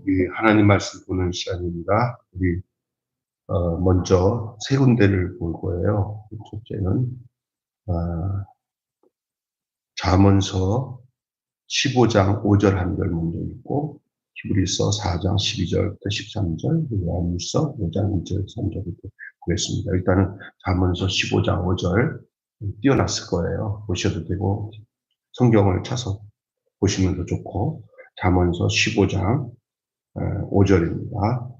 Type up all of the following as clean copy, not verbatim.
우리 하나님 말씀 보는 시간입니다. 우리 먼저 세 군데를 볼 거예요. 첫째는 잠언서 15장 5절 한 절 먼저 읽고, 히브리서 4장 12절부터 13절, 요한일서 5장 2절 3절부터 보겠습니다. 일단은 잠언서 15장 5절 띄워놨을 거예요. 보셔도 되고 성경을 찾아서 보시면 더 좋고, 잠언서 15장 5절입니다.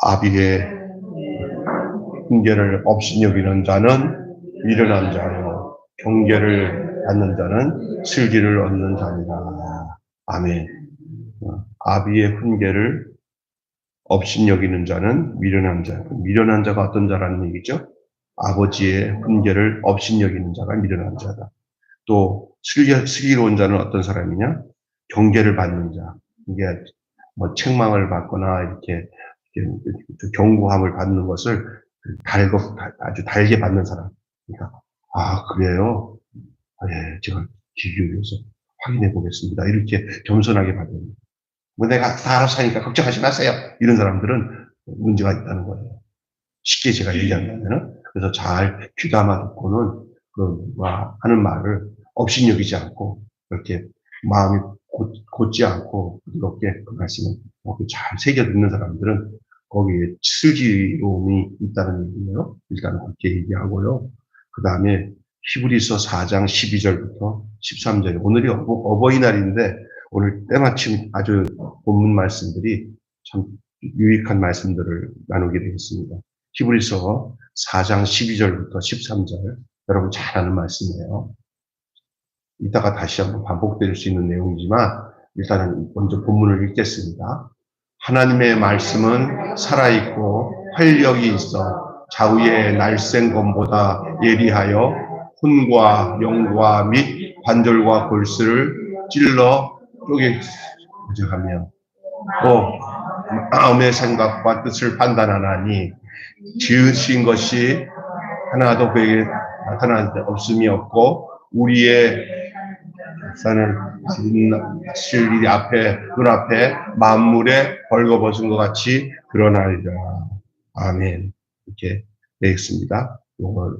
아비의 훈계를 업신여기는 자는 미련한 자요, 경계를 받는 자는 슬기를 얻는 자니라. 아멘. 아비의 훈계를 업신여기는 자는 미련한 자. 미련한 자가 어떤 자라는 얘기죠? 아버지의 훈계를 업신여기는 자가 미련한 자다. 또 슬기로운 자는 어떤 사람이냐? 경계를 받는 자. 이게 뭐 책망을 받거나 이렇게 경고함을 받는 것을 아주 달게 받는 사람. 그러니까 그래요? 예, 제가 귀 기울여서 확인해 보겠습니다. 이렇게 겸손하게 받는. 뭐 내가 다 알아서 하니까 걱정하지 마세요. 이런 사람들은 문제가 있다는 거예요. 쉽게 제가 얘기한다면은. 그래서 잘 귀담아 듣고는 하는 말을 업신여기지 않고, 이렇게 마음이 곧지 않고 부드럽게 그 말씀을 잘 새겨 듣는 사람들은 거기에 슬기로움이 있다는 얘기예요. 일단 그렇게 얘기하고요. 그 다음에 히브리서 4장 12절부터 13절. 오늘이 어버이날인데 오늘 때마침 아주 본문 말씀들이 참 유익한 말씀들을 나누게 되겠습니다. 히브리서 4장 12절부터 13절. 여러분 잘 아는 말씀이에요. 이따가 다시 한번 반복될 수 있는 내용이지만 일단은 먼저 본문을 읽겠습니다. 하나님의 말씀은 살아있고 활력이 있어 좌우의 날쌘검보다 예리하여 혼과 영과 및 관절과 골수를 찔러 쪼개가며 또 마음의 생각과 뜻을 판단하나니 지으신 것이 하나도 그에게 나타난 데 없음이 없고 우리의 역사는 진실 앞에 눈앞에 만물에 벌거벗은 것 같이 드러나리라. 아멘. 이렇게 되겠습니다. 이걸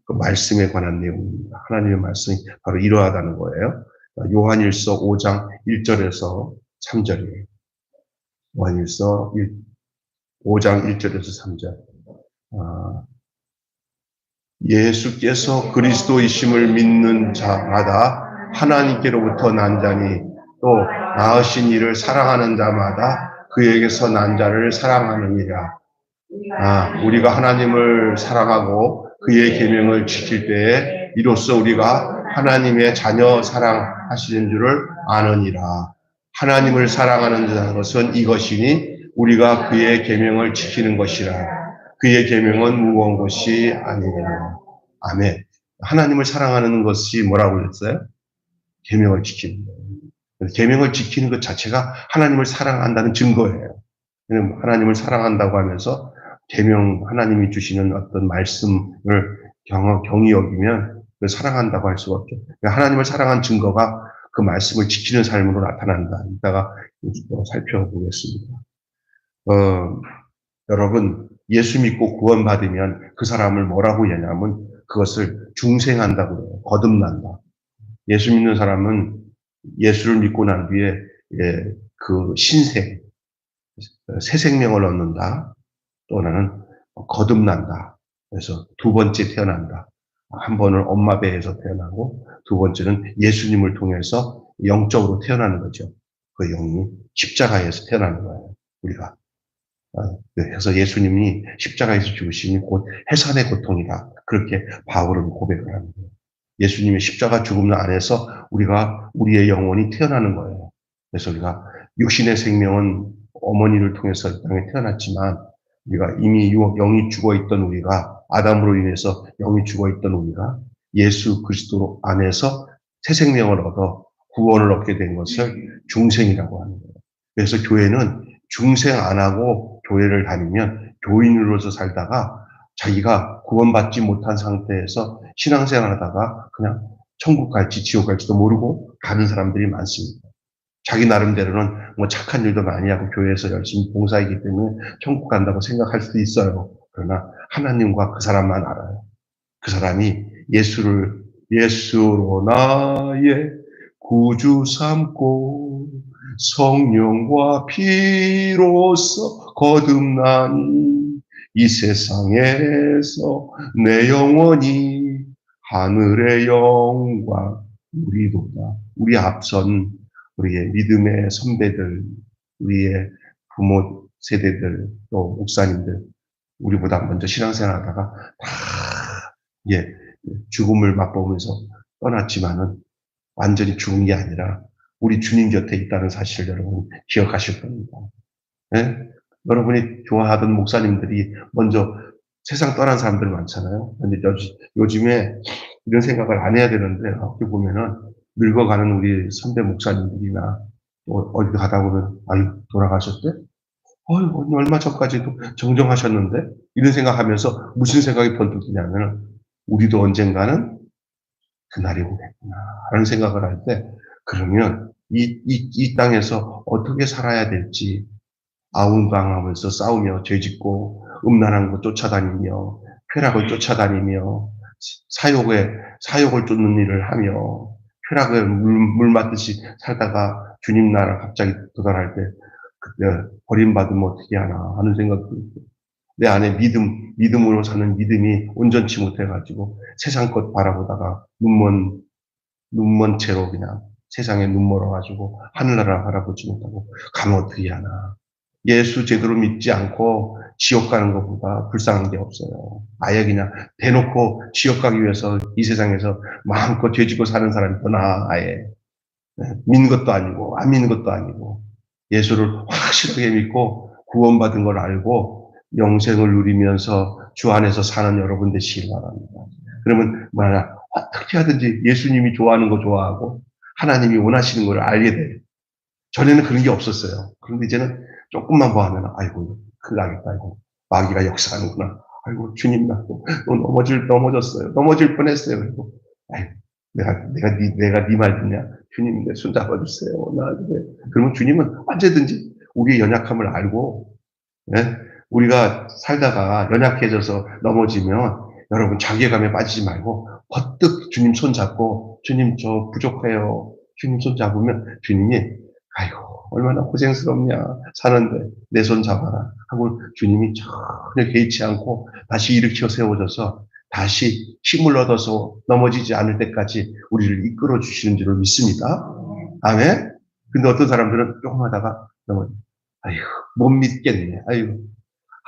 그 말씀에 관한 내용입니다. 하나님의 말씀이 바로 이러하다는 거예요. 요한일서 5장 1절에서 3절이에요. 요한일서 5장 1절에서 3절. 예수께서 그리스도이심을 믿는 자마다 하나님께로부터 난 자니 또 낳으신 이를 사랑하는 자마다 그에게서 난 자를 사랑하느니라. 우리가 하나님을 사랑하고 그의 계명을 지킬 때에 이로써 우리가 하나님의 자녀 사랑하시는 줄을 아느니라. 하나님을 사랑하는 것은 이것이니 우리가 그의 계명을 지키는 것이라. 그의 계명은 무거운 것이 아니라. 아멘. 하나님을 사랑하는 것이 뭐라고 그랬어요? 계명을 지키는 거예요. 계명을 지키는 것 자체가 하나님을 사랑한다는 증거예요. 하나님을 사랑한다고 하면서 계명, 하나님이 주시는 어떤 말씀을 경히 여기면 사랑한다고 할 수가 없죠. 하나님을 사랑한 증거가 그 말씀을 지키는 삶으로 나타난다. 이따가 살펴보겠습니다. 여러분, 예수 믿고 구원받으면 그 사람을 뭐라고 얘기하냐면 그것을 중생한다고 해요. 거듭난다. 예수 믿는 사람은 예수를 믿고 난 뒤에 그 신생, 새 생명을 얻는다. 또 하나는 거듭난다. 그래서 두 번째 태어난다. 한 번은 엄마 배에서 태어나고 두 번째는 예수님을 통해서 영적으로 태어나는 거죠. 그 영이 십자가에서 태어나는 거예요. 우리가. 그래서 예수님이 십자가에서 죽으심이 곧 해산의 고통이다. 그렇게 바울은 고백을 합니다. 예수님의 십자가 죽음 안에서 우리의 영혼이 태어나는 거예요. 그래서 우리가 육신의 생명은 어머니를 통해서 이 땅에 태어났지만 우리가 이미 영이 죽어있던 우리가 아담으로 인해서 영이 죽어있던 우리가 예수 그리스도 안에서 새 생명을 얻어 구원을 얻게 된 것을 중생이라고 하는 거예요. 그래서 교회는 중생 안 하고 교회를 다니면 교인으로서 살다가 자기가 구원받지 못한 상태에서 신앙생활 하다가 그냥 천국 갈지 지옥 갈지도 모르고 가는 사람들이 많습니다. 자기 나름대로는 뭐 착한 일도 많이 하고 교회에서 열심히 봉사하기 때문에 천국 간다고 생각할 수도 있어요. 그러나 하나님과 그 사람만 알아요. 그 사람이 예수로 나의 구주 삼고 성령과 피로써 거듭나니 이 세상에서 내 영혼이 하늘의 영광 우리보다 우리 앞선 우리의 믿음의 선배들, 우리의 부모 세대들, 또 목사님들, 우리보다 먼저 신앙생활하다가 다 죽음을 맛보면서 떠났지만은 완전히 죽은 게 아니라 우리 주님 곁에 있다는 사실을 여러분 기억하실 겁니다. 네? 여러분이 좋아하던 목사님들이 먼저 세상 떠난 사람들 많잖아요. 근데 요즘에 이런 생각을 안 해야 되는데 어떻게 보면은 늙어가는 우리 선배 목사님들이나 어디 가다 보면 아유 돌아가셨대? 어유 얼마 전까지도 정정하셨는데 이런 생각하면서 무슨 생각이 번뜩 드냐면 우리도 언젠가는 그날이 오겠구나 라는 생각을 할 때 그러면 이 땅에서 어떻게 살아야 될지 아웅강하면서 싸우며 죄짓고 음란한 거 쫓아다니며 쾌락을 쫓아다니며 사욕을 쫓는 일을 하며 쾌락을 물 맞듯이 살다가 주님 나라 갑자기 도달할 때 그때 버림받으면 어떻게 하나 하는 생각도 있고 내 안에 믿음으로 사는 믿음이 온전치 못해가지고 세상 것 바라보다가 눈먼 채로 그냥 세상에 눈 멀어가지고 하늘나라 바라보지 못하고 가면 어떻게 하나. 예수 제대로 믿지 않고 지옥 가는 것보다 불쌍한 게 없어요. 아예 그냥 대놓고 지옥 가기 위해서 이 세상에서 마음껏 죄지고 사는 사람이 더 나아, 아예. 믿는 것도 아니고, 안 믿는 것도 아니고, 예수를 확실하게 믿고 구원받은 걸 알고 영생을 누리면서 주 안에서 사는 여러분 되시길 바랍니다. 그러면 뭐냐, 어떻게 하든지 예수님이 좋아하는 거 좋아하고 하나님이 원하시는 걸 알게 돼요. 전에는 그런 게 없었어요. 그런데 이제는 조금만 뭐 하면 아이고 큰일 나겠다. 아이고 마귀가 역사하는구나. 아이고 주님 나 또 넘어졌어요. 넘어질 뻔했어요. 그리고 아이고 내가 네 말 듣냐? 주님 내 손 잡아주세요. 나한테. 그러면 주님은 언제든지 우리의 연약함을 알고 예? 우리가 살다가 연약해져서 넘어지면 여러분 자괴감에 빠지지 말고 버뜩 주님 손 잡고 주님 저 부족해요. 주님 손 잡으면 주님이 아이고 얼마나 고생스럽냐 사는데 내 손 잡아라 하고 주님이 전혀 개의치 않고 다시 일으켜 세워져서 다시 힘을 얻어서 넘어지지 않을 때까지 우리를 이끌어 주시는 줄을 믿습니다. 아멘. 근데 어떤 사람들은 조금 하다가 넘어져. 아이고 못 믿겠네.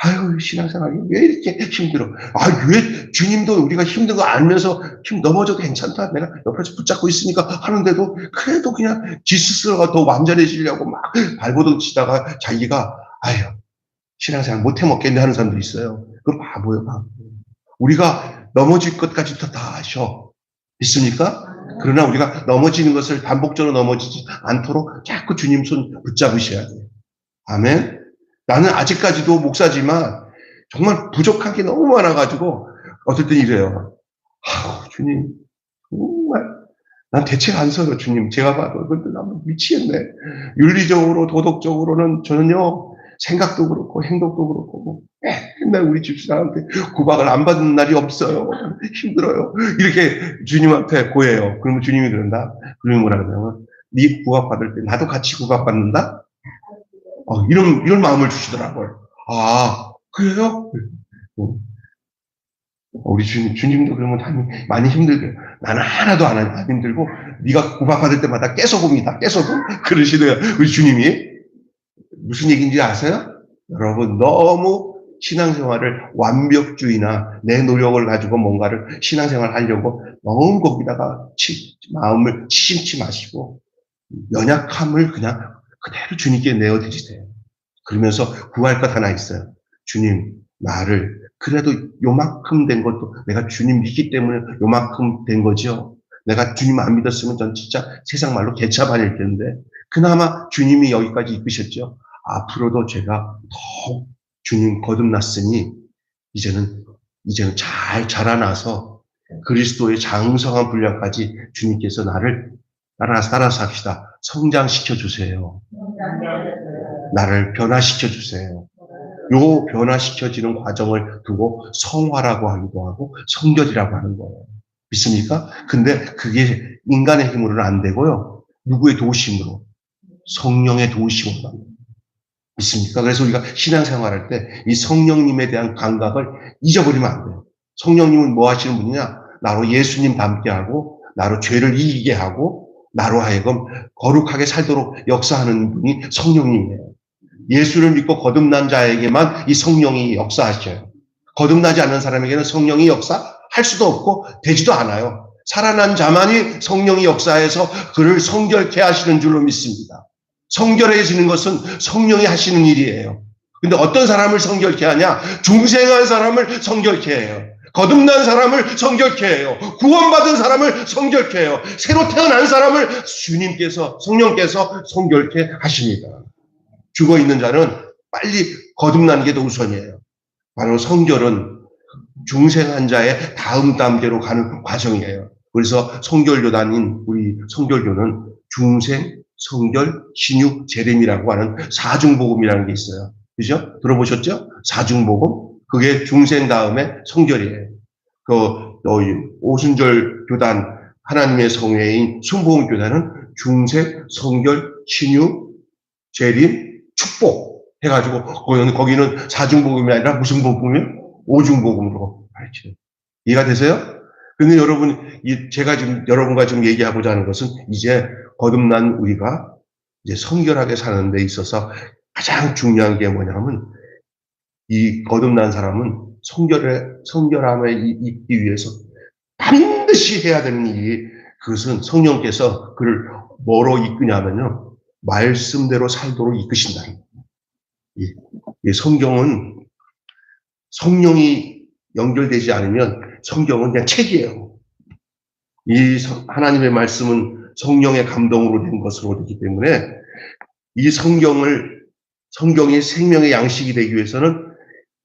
아유, 신앙생활이 왜 이렇게 힘들어? 왜 주님도 우리가 힘든 거 알면서 넘어져도 괜찮다. 내가 옆에서 붙잡고 있으니까 하는데도 그래도 그냥 지 스스로가 더 완전해지려고 막 발버둥 치다가 자기가 신앙생활 못해 먹겠네 하는 사람도 있어요. 그건 바보예요, 바보. 우리가 넘어질 것까지도 다 아셔. 믿습니까? 그러나 우리가 넘어지는 것을 반복적으로 넘어지지 않도록 자꾸 주님 손 붙잡으셔야 돼요. 아멘. 나는 아직까지도 목사지만 정말 부족한 게 너무 많아가지고 어떨 땐 이래요. 주님 정말 난 대책 안 서요. 주님 제가 봐도 근데 난 미치겠네. 윤리적으로 도덕적으로는 전혀 생각도 그렇고 행동도 그렇고 맨날 우리 집사람한테 구박을 안 받는 날이 없어요. 힘들어요. 이렇게 주님한테 고해요. 그러면 주님이 그런다. 그러면 뭐라 그러냐면 네 구박받을 때 나도 같이 구박받는다? 이런 마음을 주시더라고요. 그래요? 우리 주님도 그러면 많이 힘들게. 나는 하나도 안 힘들고, 네가 구박받을 때마다 깨소금이다, 깨소금. 그러시더라고요. 우리 주님이. 무슨 얘기인지 아세요? 여러분, 너무 신앙생활을 완벽주의나 내 노력을 가지고 뭔가를 신앙생활 하려고 너무 거기다가 마음을 치심치 마시고, 연약함을 그냥 그대로 주님께 내어드리세요. 그러면서 구할 것 하나 있어요. 주님, 나를 그래도 요만큼 된 것도 내가 주님 믿기 때문에 요만큼 된 거죠. 내가 주님 안 믿었으면 전 진짜 세상 말로 개차반일 텐데 그나마 주님이 여기까지 이끄셨죠. 앞으로도 제가 더욱 주님 거듭났으니 이제는 잘 자라나서 그리스도의 장성한 분량까지 주님께서 나를 따라서 합시다. 성장시켜 주세요. 나를 변화시켜 주세요. 요 변화시켜지는 과정을 두고 성화라고 하기도 하고 성결이라고 하는 거예요. 믿습니까? 근데 그게 인간의 힘으로는 안 되고요. 누구의 도우심으로? 성령의 도우심으로 합니다. 믿습니까? 그래서 우리가 신앙생활할 때 이 성령님에 대한 감각을 잊어버리면 안 돼요. 성령님은 뭐 하시는 분이냐? 나로 예수님 닮게 하고 나로 죄를 이기게 하고 나로 하여금 거룩하게 살도록 역사하는 분이 성령님이에요. 예수를 믿고 거듭난 자에게만 이 성령이 역사하셔요. 거듭나지 않는 사람에게는 성령이 역사할 수도 없고 되지도 않아요. 살아난 자만이 성령이 역사해서 그를 성결케 하시는 줄로 믿습니다. 성결해지는 것은 성령이 하시는 일이에요. 근데 어떤 사람을 성결케 하냐? 중생한 사람을 성결케 해요. 거듭난 사람을 성결케 해요. 구원받은 사람을 성결케 해요. 새로 태어난 사람을 주님께서, 성령께서 성결케 하십니다. 죽어있는 자는 빨리 거듭나는 게 더 우선이에요. 바로 성결은 중생한 자의 다음 단계로 가는 과정이에요. 그래서 성결교단인 우리 성결교는 중생, 성결, 신유, 재림이라고 하는 사중복음이라는 게 있어요. 그죠? 들어보셨죠? 사중복음. 그게 중생 다음에 성결이에요. 오순절 교단, 하나님의 성회인 순복음 교단은 중생, 성결, 신유, 재림, 축복 해가지고 거기는 사중복음이 아니라 무슨 복음이요? 오중복음으로 가르쳐요. 이해가 되세요? 근데 여러분, 제가 지금 여러분과 지금 얘기하고자 하는 것은 이제 거듭난 우리가 이제 성결하게 사는 데 있어서 가장 중요한 게 뭐냐면 이 거듭난 사람은 성결함에 있기 위해서 반드시 해야 되는 일이 그것은 성령께서 그를 뭐로 이끄냐면요. 말씀대로 살도록 이끄신다. 이 성경은 성령이 연결되지 않으면 성경은 그냥 책이에요. 이 하나님의 말씀은 성령의 감동으로 된 것으로 되기 때문에 이 성경이 생명의 양식이 되기 위해서는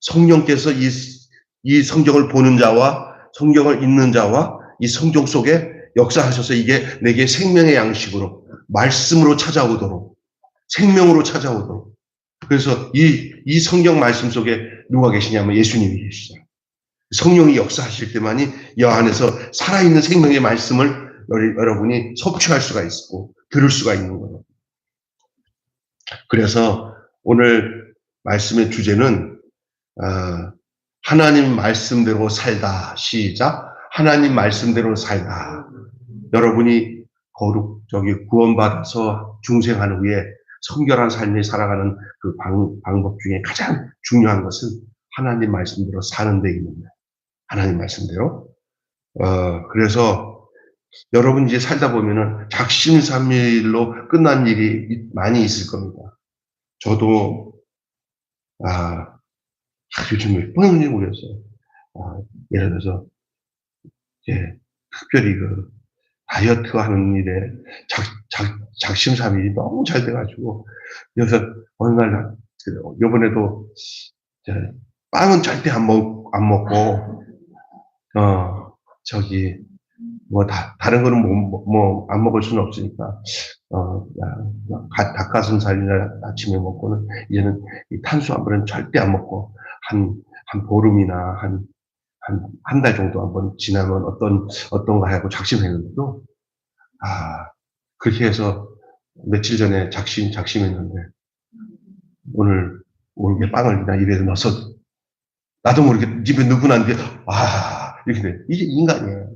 성령께서 이 성경을 보는 자와 성경을 읽는 자와 이 성경 속에 역사하셔서 이게 내게 생명의 양식으로 말씀으로 찾아오도록 생명으로 찾아오도록 그래서 이 성경 말씀 속에 누가 계시냐면 예수님이 계시죠. 성령이 역사하실 때만이 여 안에서 살아있는 생명의 말씀을 여러분이 섭취할 수가 있고 들을 수가 있는 거예요. 그래서 오늘 말씀의 주제는 하나님 말씀대로 살다. 시작. 하나님 말씀대로 살다. 여러분이 구원받아서 중생한 후에 성결한 삶을 살아가는 그 방법 중에 가장 중요한 것은 하나님 말씀대로 사는 데 있는데 하나님 말씀대로. 그래서 여러분 이제 살다 보면은 작심삼일로 끝난 일이 많이 있을 겁니다. 저도, 요즘에 뻔히 모르겠어요. 예를 들어서, 특별히 다이어트 하는 일에 작심삼일이 너무 잘 돼가지고, 그래서 어느 날, 요번에도, 빵은 절대 안 먹고, 다른 거는 안 먹을 수는 없으니까, 닭가슴살이나 아침에 먹고는, 이제는 이 탄수화물은 절대 안 먹고, 한 보름이나 한 달 정도 한번 지나면 어떤가 하고 작심했는데도, 그렇게 해서 며칠 전에 작심했는데, 오늘 모르게 빵을 그냥 입에 넣어서, 나도 모르게 입에 넣고 난 뒤에, 이렇게 돼. 이게 인간이에요.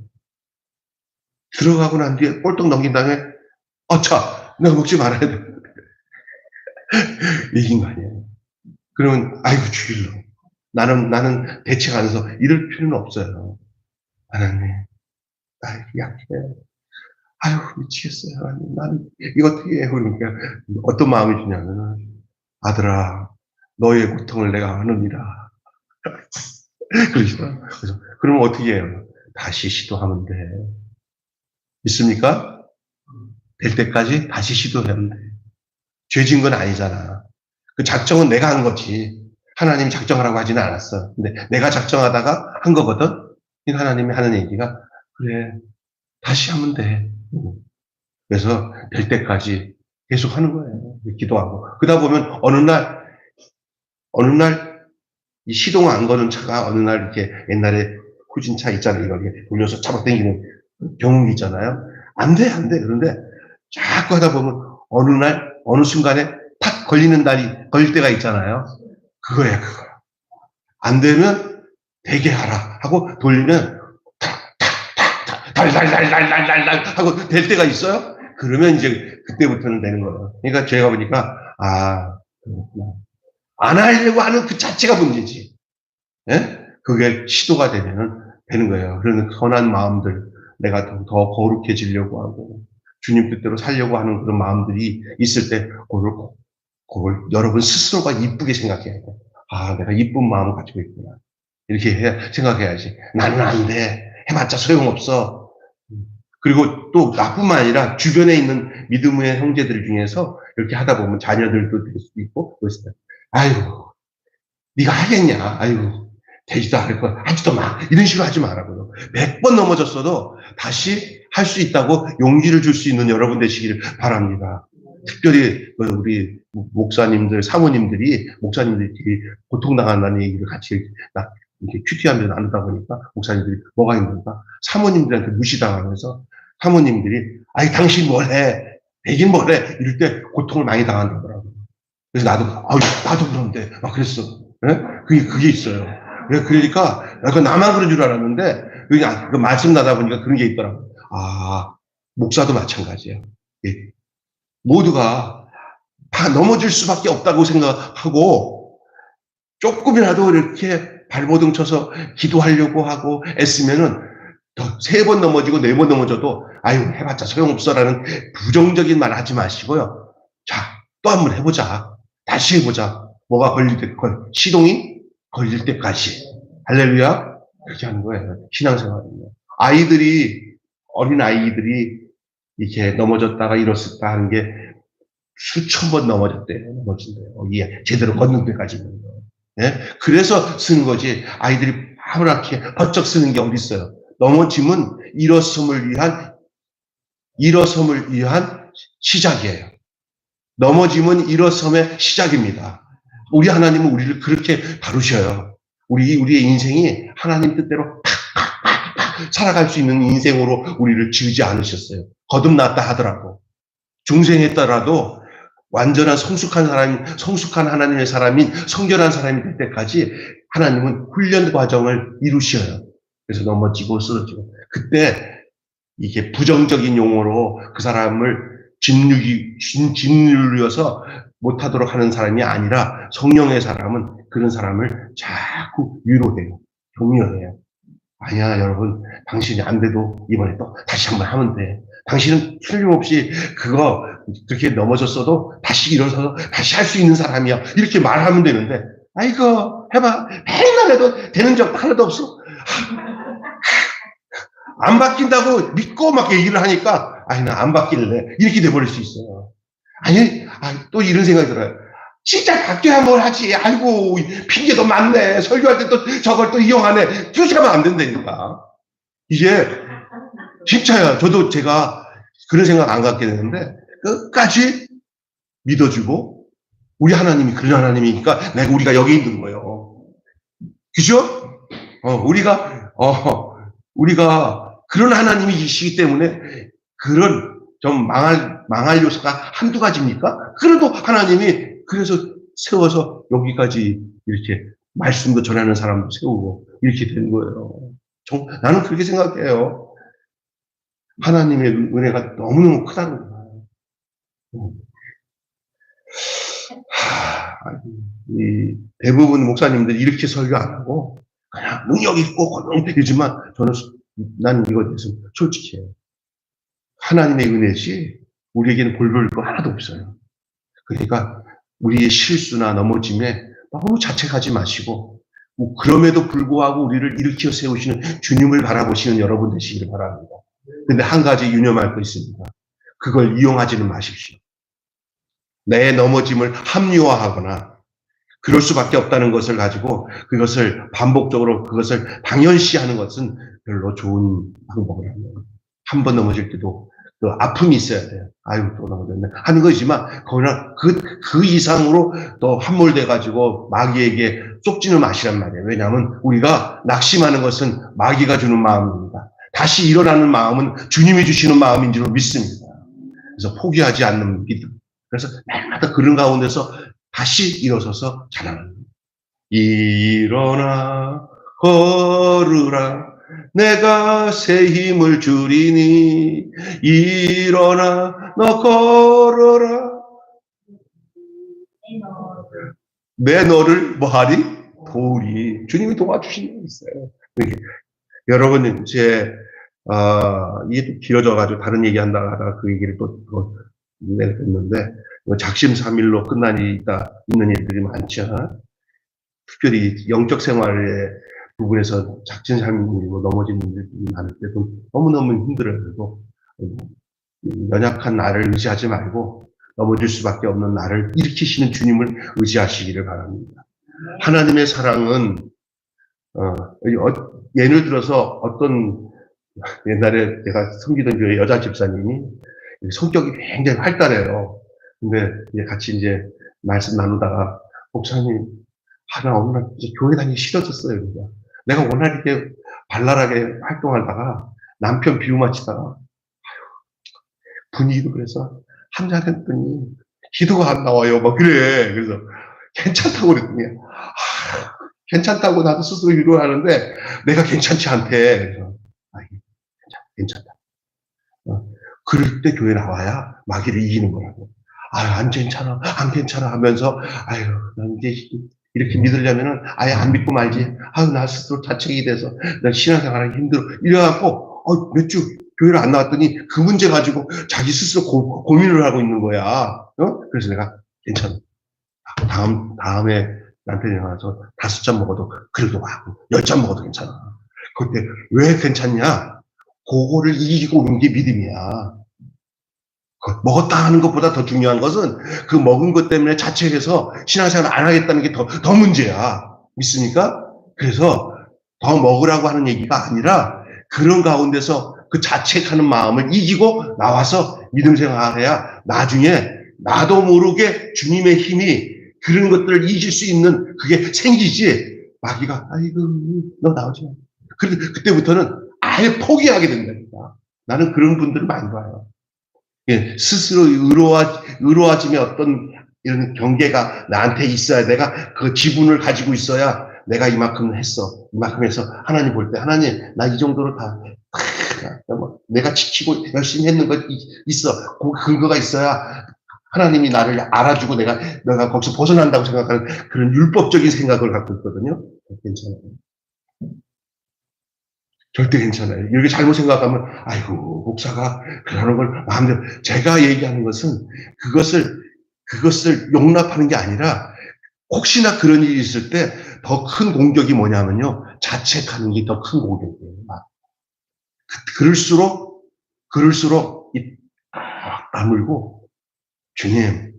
들어가고 난 뒤에 꼴떡 넘긴 다음에, 내가 먹지 말아야 돼. 이게 인간이에요. 그러면, 주일로. 나는 대책 안 해서 이럴 필요는 없어요. 하나님, 나 약해. 미치겠어요. 하나님, 나는 이거 어떻게 해? 그러니까 어떤 마음이 드냐면, 아들아, 너의 고통을 내가 아느니라. 그러시더라고요. 그래서, 그러면 어떻게 해요? 다시 시도하면 돼. 믿습니까? 될 때까지 다시 시도하면 돼. 죄진 건 아니잖아. 그 작정은 내가 한 거지. 하나님이 작정하라고 하지는 않았어. 근데 내가 작정하다가 한 거거든? 하나님이 하는 얘기가, 그래, 다시 하면 돼. 그래서 될 때까지 계속 하는 거예요. 기도하고. 그러다 보면 어느 날 이 시동 안 거는 차가 어느 날 이렇게 옛날에 후진차 있잖아요. 이렇게 돌려서 잡아당기는 경운기 있잖아요. 안 돼, 안 돼. 그런데 자꾸 하다 보면 어느 날, 어느 순간에 탁 걸릴 때가 있잖아요. 그거야, 그거. 안 되면 되게 하라 하고 돌리면 달달달달달달달 하고 될 때가 있어요. 그러면 이제 그때부터는 되는 거예요. 그러니까 제가 보니까 그렇구나. 안 하려고 하는 그 자체가 문제지. 예? 그게 시도가 되면은 되는 거예요. 그러는 선한 마음들, 내가 더 거룩해지려고 하고 주님 뜻대로 살려고 하는 그런 마음들이 있을 때 그걸 여러분 스스로가 이쁘게 생각해야 돼. 내가 이쁜 마음을 가지고 있구나. 이렇게 생각해야지. 나는 안 돼. 해봤자 소용없어. 그리고 또 나뿐만 아니라 주변에 있는 믿음의 형제들 중에서 이렇게 하다 보면 자녀들도 될 수도 있고, 그랬을 때, 아이고, 네가 하겠냐? 아이고, 되지도 않을 거야. 하지도 마. 이런 식으로 하지 말라고요. 100번 넘어졌어도 다시 할 수 있다고 용기를 줄 수 있는 여러분 되시기를 바랍니다. 특별히 우리 목사님들, 사모님들이 고통당한다는 얘기를 같이 이렇게 큐티하면서 나누다 보니까 목사님들이 뭐가 힘들까? 사모님들한테 무시당하면서 사모님들이 당신 뭘 해? 되긴 뭘 해? 이럴 때 고통을 많이 당한다더라고요. 그래서 나도 그런데 막 그랬어. 네? 그게 있어요. 그러니까 나만 그런 줄 알았는데 그 말씀 나다 보니까 그런 게 있더라고요. 목사도 마찬가지예요. 모두가 다 넘어질 수밖에 없다고 생각하고 조금이라도 이렇게 발버둥 쳐서 기도하려고 하고 애쓰면은 더 3번 넘어지고 4번 넘어져도 해봤자 소용없어라는 부정적인 말 하지 마시고요. 자, 또 한번 해보자. 다시 해보자. 뭐가 시동이 걸릴 때까지. 할렐루야. 그렇게 하는 거예요. 신앙생활은요. 어린 아이들이 이렇게 넘어졌다가 일었었다 하는 게 수천 번 넘어졌대요. 넘어진대요. 제대로 걷는 때까지는. 예? 그래서 쓰는 거지. 아이들이 파랗게 번쩍 쓰는 게 어디 있어요. 넘어짐은 일어섬을 위한 시작이에요. 넘어짐은 일어섬의 시작입니다. 우리 하나님은 우리를 그렇게 다루셔요. 우리의 인생이 하나님 뜻대로 살아갈 수 있는 인생으로 우리를 지으지 않으셨어요. 거듭났다 하더라도, 중생했더라도 완전한 성숙한 하나님의 사람인 성결한 사람이 될 때까지 하나님은 훈련 과정을 이루셔요. 그래서 넘어지고 쓰러지고. 그때 이게 부정적인 용어로 그 사람을 짓누려서 못하도록 하는 사람이 아니라 성령의 사람은 그런 사람을 자꾸 위로해요. 격려해요. 아니야, 여러분. 당신이 안 돼도 이번에 또 다시 한번 하면 돼. 당신은 틀림없이 그렇게 넘어졌어도 다시 일어서서 다시 할 수 있는 사람이야. 이렇게 말하면 되는데, 해봐. 맨날 해도 되는 적 하나도 없어. 안 바뀐다고 믿고 막 얘기를 하니까, 나 안 바뀔래. 이렇게 돼버릴 수 있어요. 또 이런 생각이 들어요. 진짜 바뀌어야 뭘 하지. 핑계도 많네. 설교할 때 또 저걸 또 이용하네. 그렇게 하면 안 된다니까. 이게, 진짜야. 제가 그런 생각 안 갖게 되는데, 끝까지 믿어주고, 우리 하나님이 그런 하나님이니까 우리가 여기 있는 거예요. 그죠? 우리가 그런 하나님이시기 때문에 그런 좀 망할 요소가 한두 가지입니까? 그래도 하나님이 그래서 세워서 여기까지 이렇게 말씀도 전하는 사람도 세우고 이렇게 된 거예요. 나는 그렇게 생각해요. 하나님의 은혜가 너무너무 크다는 거예요. 대부분 목사님들이 이렇게 설교 안 하고 그냥 능력 있고 이러지만 난 이거에 대해서 솔직해요. 하나님의 은혜지 우리에게는 볼볼 거 하나도 없어요. 그러니까 우리의 실수나 넘어짐에 너무 자책하지 마시고 그럼에도 불구하고 우리를 일으켜 세우시는 주님을 바라보시는 여러분 되시기를 바랍니다. 근데 한 가지 유념할 거 있습니다. 그걸 이용하지는 마십시오. 내 넘어짐을 합리화하거나 그럴 수밖에 없다는 것을 가지고 그것을 반복적으로 그것을 당연시하는 것은 별로 좋은 방법을 하는 한 번 넘어질 때도 또 아픔이 있어야 돼요. 아유, 또 넘어졌네. 하는 것이지만, 거기나 그 이상으로 또 함몰돼가지고 마귀에게 쏙지는 마시란 말이에요. 왜냐하면 우리가 낙심하는 것은 마귀가 주는 마음입니다. 다시 일어나는 마음은 주님이 주시는 마음인 줄 믿습니다. 그래서 포기하지 않는 믿음. 그래서 날마다 그런 가운데서 다시 일어서서 찬양합니다. 일어나 걸으라 내가 새 힘을 주리니 일어나 너 걸어라 내 너를 뭐하리? 도우리. 주님이 도와주시는 게 있어요. 여러분 이게 좀 길어져가지고 다른 얘기한다가 그 얘기를 또 냈는데 작심삼일로 끝난 일이 있는 일들이 많죠. 특별히 영적 생활의 부분에서 작심삼일로 넘어지는 일들이 많을 때도 너무너무 힘들어요. 그리고 연약한 나를 의지하지 말고 넘어질 수밖에 없는 나를 일으키시는 주님을 의지하시기를 바랍니다. 하나님의 사랑은 예를 들어서 어떤 옛날에 제가 섬기던 교회 여자 집사님이 성격이 굉장히 활달해요. 근데 같이 이제 말씀 나누다가 목사님 나 오늘 이제 교회 다니기 싫어졌어요. 그러니까. 내가 워낙 이렇게 발랄하게 활동하다가 남편 비유 맞히다가 분위기도 그래서 한잔 했더니 기도가 안 나와요. 막 그래. 그래서 괜찮다고 그랬더니 괜찮다고 나도 스스로 위로하는데 내가 괜찮지 않대. 그래서 괜찮다. 그럴 때 교회 나와야 마귀를 이기는 거라고. 안 괜찮아, 안 괜찮아 하면서 난 이제 이렇게 믿으려면은 아예 안 믿고 말지. 나 스스로 자책이 돼서 난 신앙생활하기 힘들어. 이래갖고 몇 주 교회를 안 나왔더니 그 문제 가지고 자기 스스로 고민을 하고 있는 거야. 그래서 내가 괜찮아. 다음에 남편이 와서 5잔 먹어도 그래도 하고 10잔 먹어도 괜찮아. 그때 왜 괜찮냐? 그거를 이기고 오는 게 믿음이야. 먹었다 하는 것보다 더 중요한 것은 그 먹은 것 때문에 자책해서 신앙생활 안 하겠다는 게 더 문제야. 믿습니까? 그래서 더 먹으라고 하는 얘기가 아니라 그런 가운데서 그 자책하는 마음을 이기고 나와서 믿음 생활해야 나중에 나도 모르게 주님의 힘이 그런 것들을 이길 수 있는 그게 생기지. 마귀가 너 나오지 마. 그때부터는 아예 포기하게 된다니까. 나는 그런 분들을 많이 봐요. 스스로 의로워짐의 어떤 이런 경계가 나한테 있어야 내가 그 지분을 가지고 있어야 내가 이만큼 했어. 이만큼 해서 하나님 볼 때 하나님 나 이 정도로 다 내가 지키고 열심히 했는 거 있어. 그 근거가 있어야 하나님이 나를 알아주고 내가 거기서 벗어난다고 생각하는 그런 율법적인 생각을 갖고 있거든요. 괜찮아요. 절대 괜찮아요. 이렇게 잘못 생각하면 목사가 그러는 걸 마음대로. 제가 얘기하는 것은 그것을 용납하는 게 아니라 혹시나 그런 일이 있을 때 더 큰 공격이 뭐냐면요. 자책하는 게 더 큰 공격이에요. 그럴수록 다물고 주님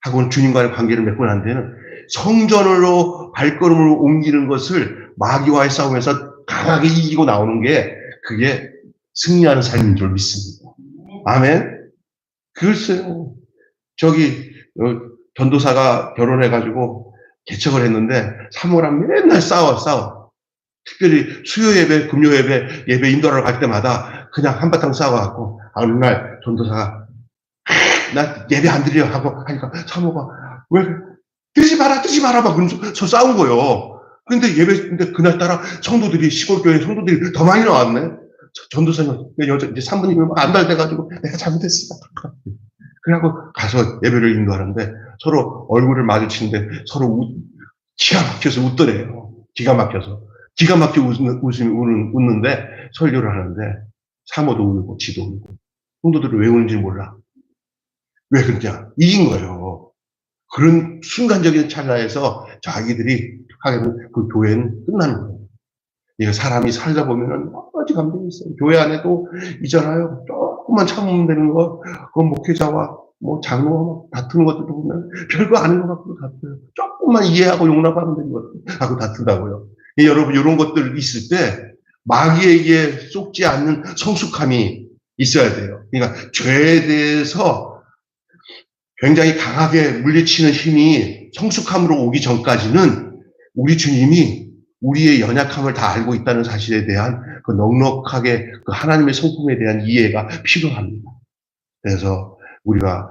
하고는 주님과의 관계를 맺고 난 뒤에는 성전으로 발걸음을 옮기는 것을 마귀와의 싸움에서 강하게 이기고 나오는 게 그게 승리하는 삶인 줄 믿습니다. 아멘. 글쎄요. 전도사가 결혼해가지고 개척을 했는데 사모랑 맨날 싸워. 특별히 수요 예배, 금요 예배 인도하러 갈 때마다 그냥 한바탕 싸워갖고 어느 날 전도사가 나 예배 안 드려 하고 하니까 사모가 왜 드리지 마라 막 그러면서 싸운 거예요. 근데 그날따라 시골 교회 성도들이 더 많이 나왔네. 전도사님, 이제 사모님이 안 달돼가지고 내가 잘못했어. 그래갖고 가서 예배를 인도하는데 서로 얼굴을 마주치는데 서로 기가 막혀서 웃더래요. 기가 막혀 웃는데 설교를 하는데 사모도 울고 지도 울고 성도들은 왜 우는지 몰라. 왜 그러냐? 이긴 거예요. 그런 순간적인 찰나에서 자기들이 하게는 그 교회는 끝나는 거예요. 이거 사람이 살다 보면은 여러 가지 감정이 있어요. 교회 안에도 있잖아요. 조금만 참으면 되는 거, 그 목회자와 장로와 다투는 것도 보면 별거 아닌 것 같고 다투요. 조금만 이해하고 용납하면 되는 것도 하고 다툰다고요. 여러분, 이런 것들 있을 때 마귀에게 속지 않는 성숙함이 있어야 돼요. 그러니까 죄에 대해서 굉장히 강하게 물리치는 힘이 성숙함으로 오기 전까지는 우리 주님이 우리의 연약함을 다 알고 있다는 사실에 대한 그 넉넉하게 그 하나님의 성품에 대한 이해가 필요합니다. 그래서 우리가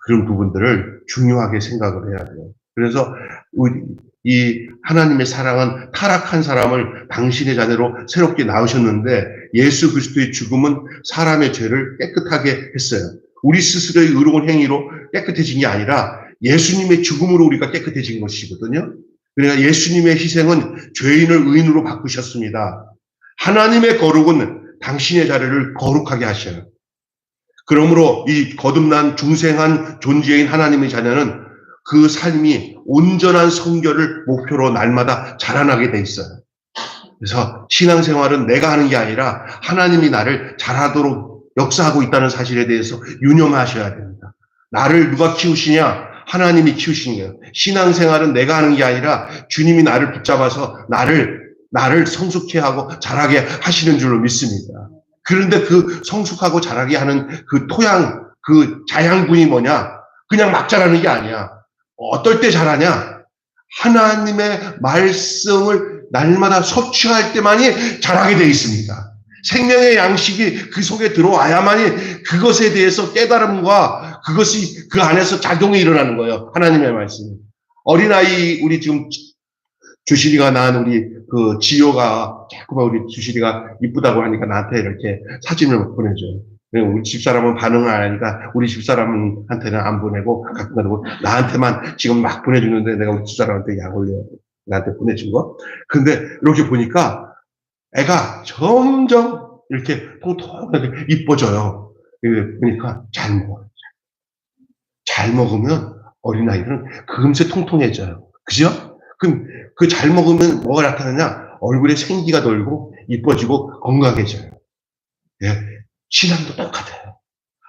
그런 부분들을 중요하게 생각을 해야 돼요. 그래서 이 하나님의 사랑은 타락한 사람을 당신의 자녀로 새롭게 낳으셨는데 예수 그리스도의 죽음은 사람의 죄를 깨끗하게 했어요. 우리 스스로의 의로운 행위로 깨끗해진 게 아니라 예수님의 죽음으로 우리가 깨끗해진 것이거든요. 그러니까 예수님의 희생은 죄인을 의인으로 바꾸셨습니다. 하나님의 거룩은 당신의 자녀를 거룩하게 하셔요. 그러므로 이 거듭난 중생한 존재인 하나님의 자녀는 그 삶이 온전한 성결을 목표로 날마다 자라나게 돼 있어요. 그래서 신앙생활은 내가 하는 게 아니라 하나님이 나를 잘하도록 역사하고 있다는 사실에 대해서 유념하셔야 됩니다. 나를 누가 키우시냐? 하나님이 키우시는 거예요. 신앙생활은 내가 하는 게 아니라 주님이 나를 붙잡아서 나를 성숙해 하고 자라게 하시는 줄로 믿습니다. 그런데 그 성숙하고 자라게 하는 그 토양, 그 자양분이 뭐냐? 그냥 막 자라는 게 아니야. 어떨 때 자라냐? 하나님의 말씀을 날마다 섭취할 때만이 자라게 돼 있습니다. 생명의 양식이 그 속에 들어와야만이 그것에 대해서 깨달음과 그것이 그 안에서 작용이 일어나는 거예요. 하나님의 말씀이. 어린아이, 우리 지금 주실이가 낳은 우리 그 지효가 자꾸만 우리 주실이가 이쁘다고 하니까 나한테 이렇게 사진을 보내줘요. 우리 집사람은 반응을 안 하니까 우리 집사람한테는 안 보내고 가끔 가다고 나한테만 지금 막 보내주는데 내가 우리 집사람한테 약 올려요. 나한테 보내준 거. 근데 이렇게 보니까 애가 점점 이렇게 통통하게 이뻐져요. 그러니까 잘 먹어요. 잘 먹으면 어린아이들은 금세 통통해져요. 그죠? 그럼 그 잘 먹으면 뭐가 나타나냐? 얼굴에 생기가 돌고 이뻐지고 건강해져요. 예. 신앙도 똑같아요.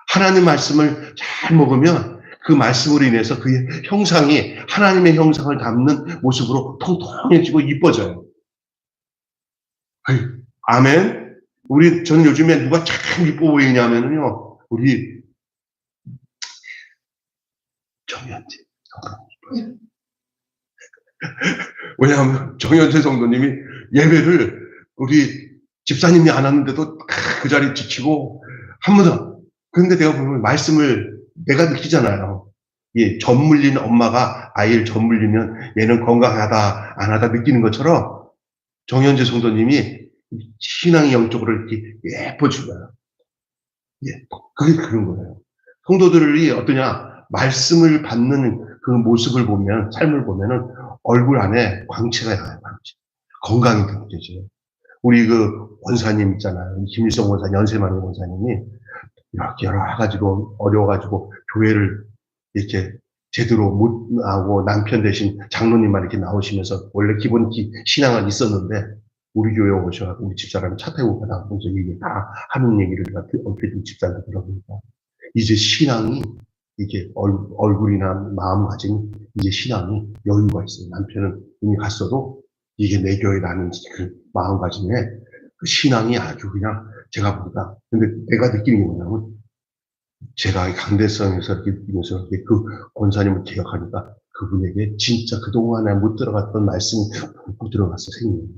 하나님 말씀을 잘 먹으면 그 말씀으로 인해서 그의 형상이 하나님의 형상을 담는 모습으로 통통해지고 이뻐져요. 아멘. 저는 요즘에 누가 참 이뻐 보이냐면요. 우리 정현재. 왜냐하면 정현재 성도님이 예배를 우리 집사님이 안 하는데도 그 자리 지키고 합니다. 그런데 내가 보면 말씀을 내가 느끼잖아요. 예, 젖물린 엄마가 아이를 젖물리면 얘는 건강하다 안 하다 느끼는 것처럼 정현재 성도님이 신앙이 영적으로 이렇게 예뻐진 거예요. 예, 그게 그런 거예요. 성도들이 어떠냐? 말씀을 받는 그 모습을 보면, 삶을 보면은 얼굴 안에 광채가 나요, 광채. 건강이 느껴져요. 우리 그 원사님 있잖아요. 김일성 원사님, 연세만의 원사님이 이렇게 여러 가지로 어려워가지고 교회를 이렇게 제대로 못 나오고 남편 대신 장로님만 이렇게 나오시면서 원래 기본 신앙은 있었는데 우리 교회 오셔가지고 우리 집사람이 차 타고 가다보면서 이게 다 하는 얘기를 얼핏 집사람이 들어보니까 이제 신앙이 이게 얼굴이나 마음가짐 이제 신앙이 여유가 있어요. 남편은 이미 갔어도 이게 내 교회 나는 그 마음가짐에 그 신앙이 아주 그냥 제가 보다. 근데 내가 느끼는 게 뭐냐면 제가 강대성에서 이렇게 느끼면서 그 권사님을 기억하니까 그분에게 진짜 그동안에 못 들어갔던 말씀이 못 들어갔어, 생명이.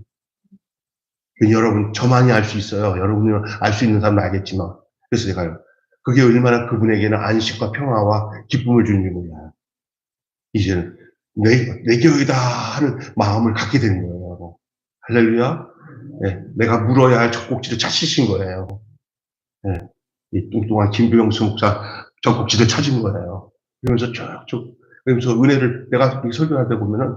여러분, 저만이 알 수 있어요. 여러분이 알 수 있는 사람은 알겠지만. 그래서 제가요. 그게 얼마나 그분에게는 안식과 평화와 기쁨을 주는 거야. 이제는 내 교회다 하는 마음을 갖게 되는 거예요. 할렐루야. 네, 내가 물어야 할 젖꼭지를 찾으신 거예요. 네, 이 뚱뚱한 김부영수 목사 젖꼭지를 찾은 거예요. 그러면서 쭉쭉, 그러면서 은혜를 내가 설교할 때 보면은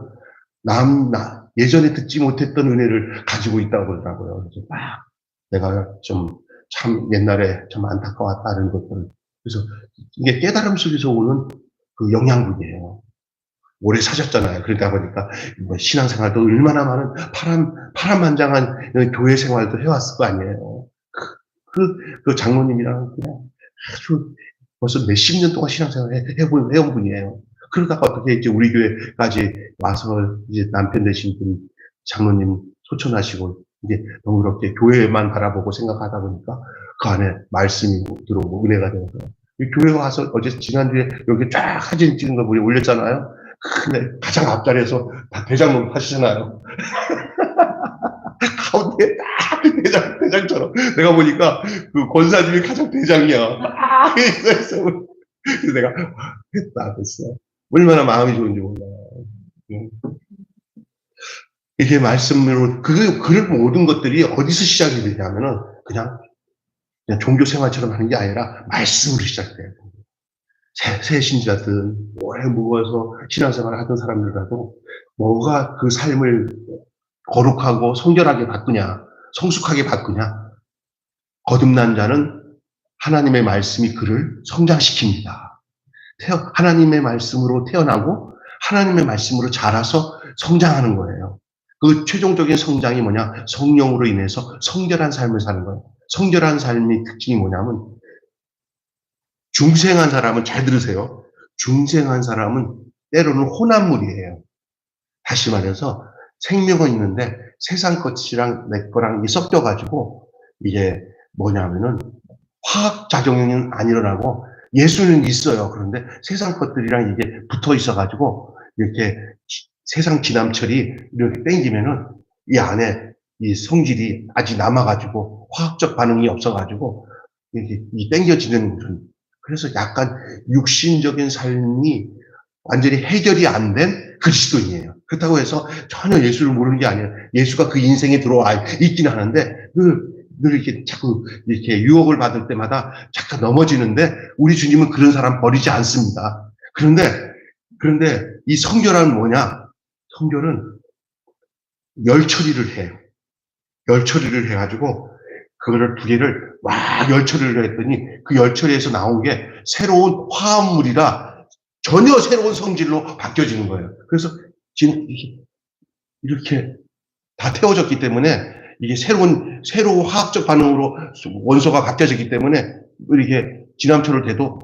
예전에 듣지 못했던 은혜를 가지고 있다고 그러더라고요. 그래서 막 내가 좀 참 옛날에 좀 안타까웠다는 것들. 그래서 이게 깨달음 속에서 오는 그 영양분이에요. 오래 사셨잖아요. 그러다 보니까 뭐 신앙생활도 얼마나 많은 파란만장한 교회 생활도 해왔을 거 아니에요. 그 장로님이랑 그냥 아주 벌써 몇십 년 동안 신앙생활을 해온 분이에요. 그러다가 어떻게 이제 우리 교회까지 와서 이제 남편 되신 분 장로님 소천하시고 이제 너무 그렇게 교회만 바라보고 생각하다 보니까 그 안에 말씀이 들어오고 은혜가 되어서 교회 와서 어제 지난주에 여기 쫙 사진 찍은 거 우리 올렸잖아요. 근데 가장 앞자리에서 다 대장로 하시잖아요. 가운데 딱 대장처럼 내가 보니까 그 권사님이 가장 대장이야. 그래서 내가 됐어. 얼마나 마음이 좋은지 몰라. 이게 말씀으로 그런 모든 것들이 어디서 시작이 되냐면은 그냥 종교 생활처럼 하는 게 아니라 말씀으로 시작돼요. 새 신자든 오래 묵어서 신앙생활을 하던 사람들이라도 뭐가 그 삶을 거룩하고 성결하게 바꾸냐, 성숙하게 바꾸냐. 거듭난 자는 하나님의 말씀이 그를 성장시킵니다. 하나님의 말씀으로 태어나고 하나님의 말씀으로 자라서 성장하는 거예요. 그 최종적인 성장이 뭐냐? 성령으로 인해서 성결한 삶을 사는 거예요. 성결한 삶의 특징이 뭐냐면 중생한 사람은 잘 들으세요. 중생한 사람은 때로는 혼합물이에요. 다시 말해서 생명은 있는데 세상 것이랑 내 거랑 섞여가지고 이게 뭐냐면은 화학작용은 안 일어나고 예수는 있어요. 그런데 세상 것들이랑 이게 붙어 있어가지고 이렇게 세상 기남철이 이렇게 땡기면은 이 안에 이 성질이 아직 남아가지고 화학적 반응이 없어가지고 이렇게 땡겨지는 그런. 그래서 약간 육신적인 삶이 완전히 해결이 안 된 그리스도인이에요. 그렇다고 해서 전혀 예수를 모르는 게 아니에요. 예수가 그 인생에 들어와 있긴 하는데 늘 이렇게 자꾸 이렇게 유혹을 받을 때마다 잠깐 넘어지는데 우리 주님은 그런 사람 버리지 않습니다. 그런데 이 성결은 뭐냐? 성결은 열 처리를 해요. 열 처리를 해가지고 그거를 두 개를 막 열 처리를 했더니 그 열 처리에서 나온 게 새로운 화합물이라 전혀 새로운 성질로 바뀌어지는 거예요. 그래서 지금 이렇게 다 태워졌기 때문에 이게 새로운 화학적 반응으로 원소가 바뀌어졌기 때문에 이렇게 진함초를 대도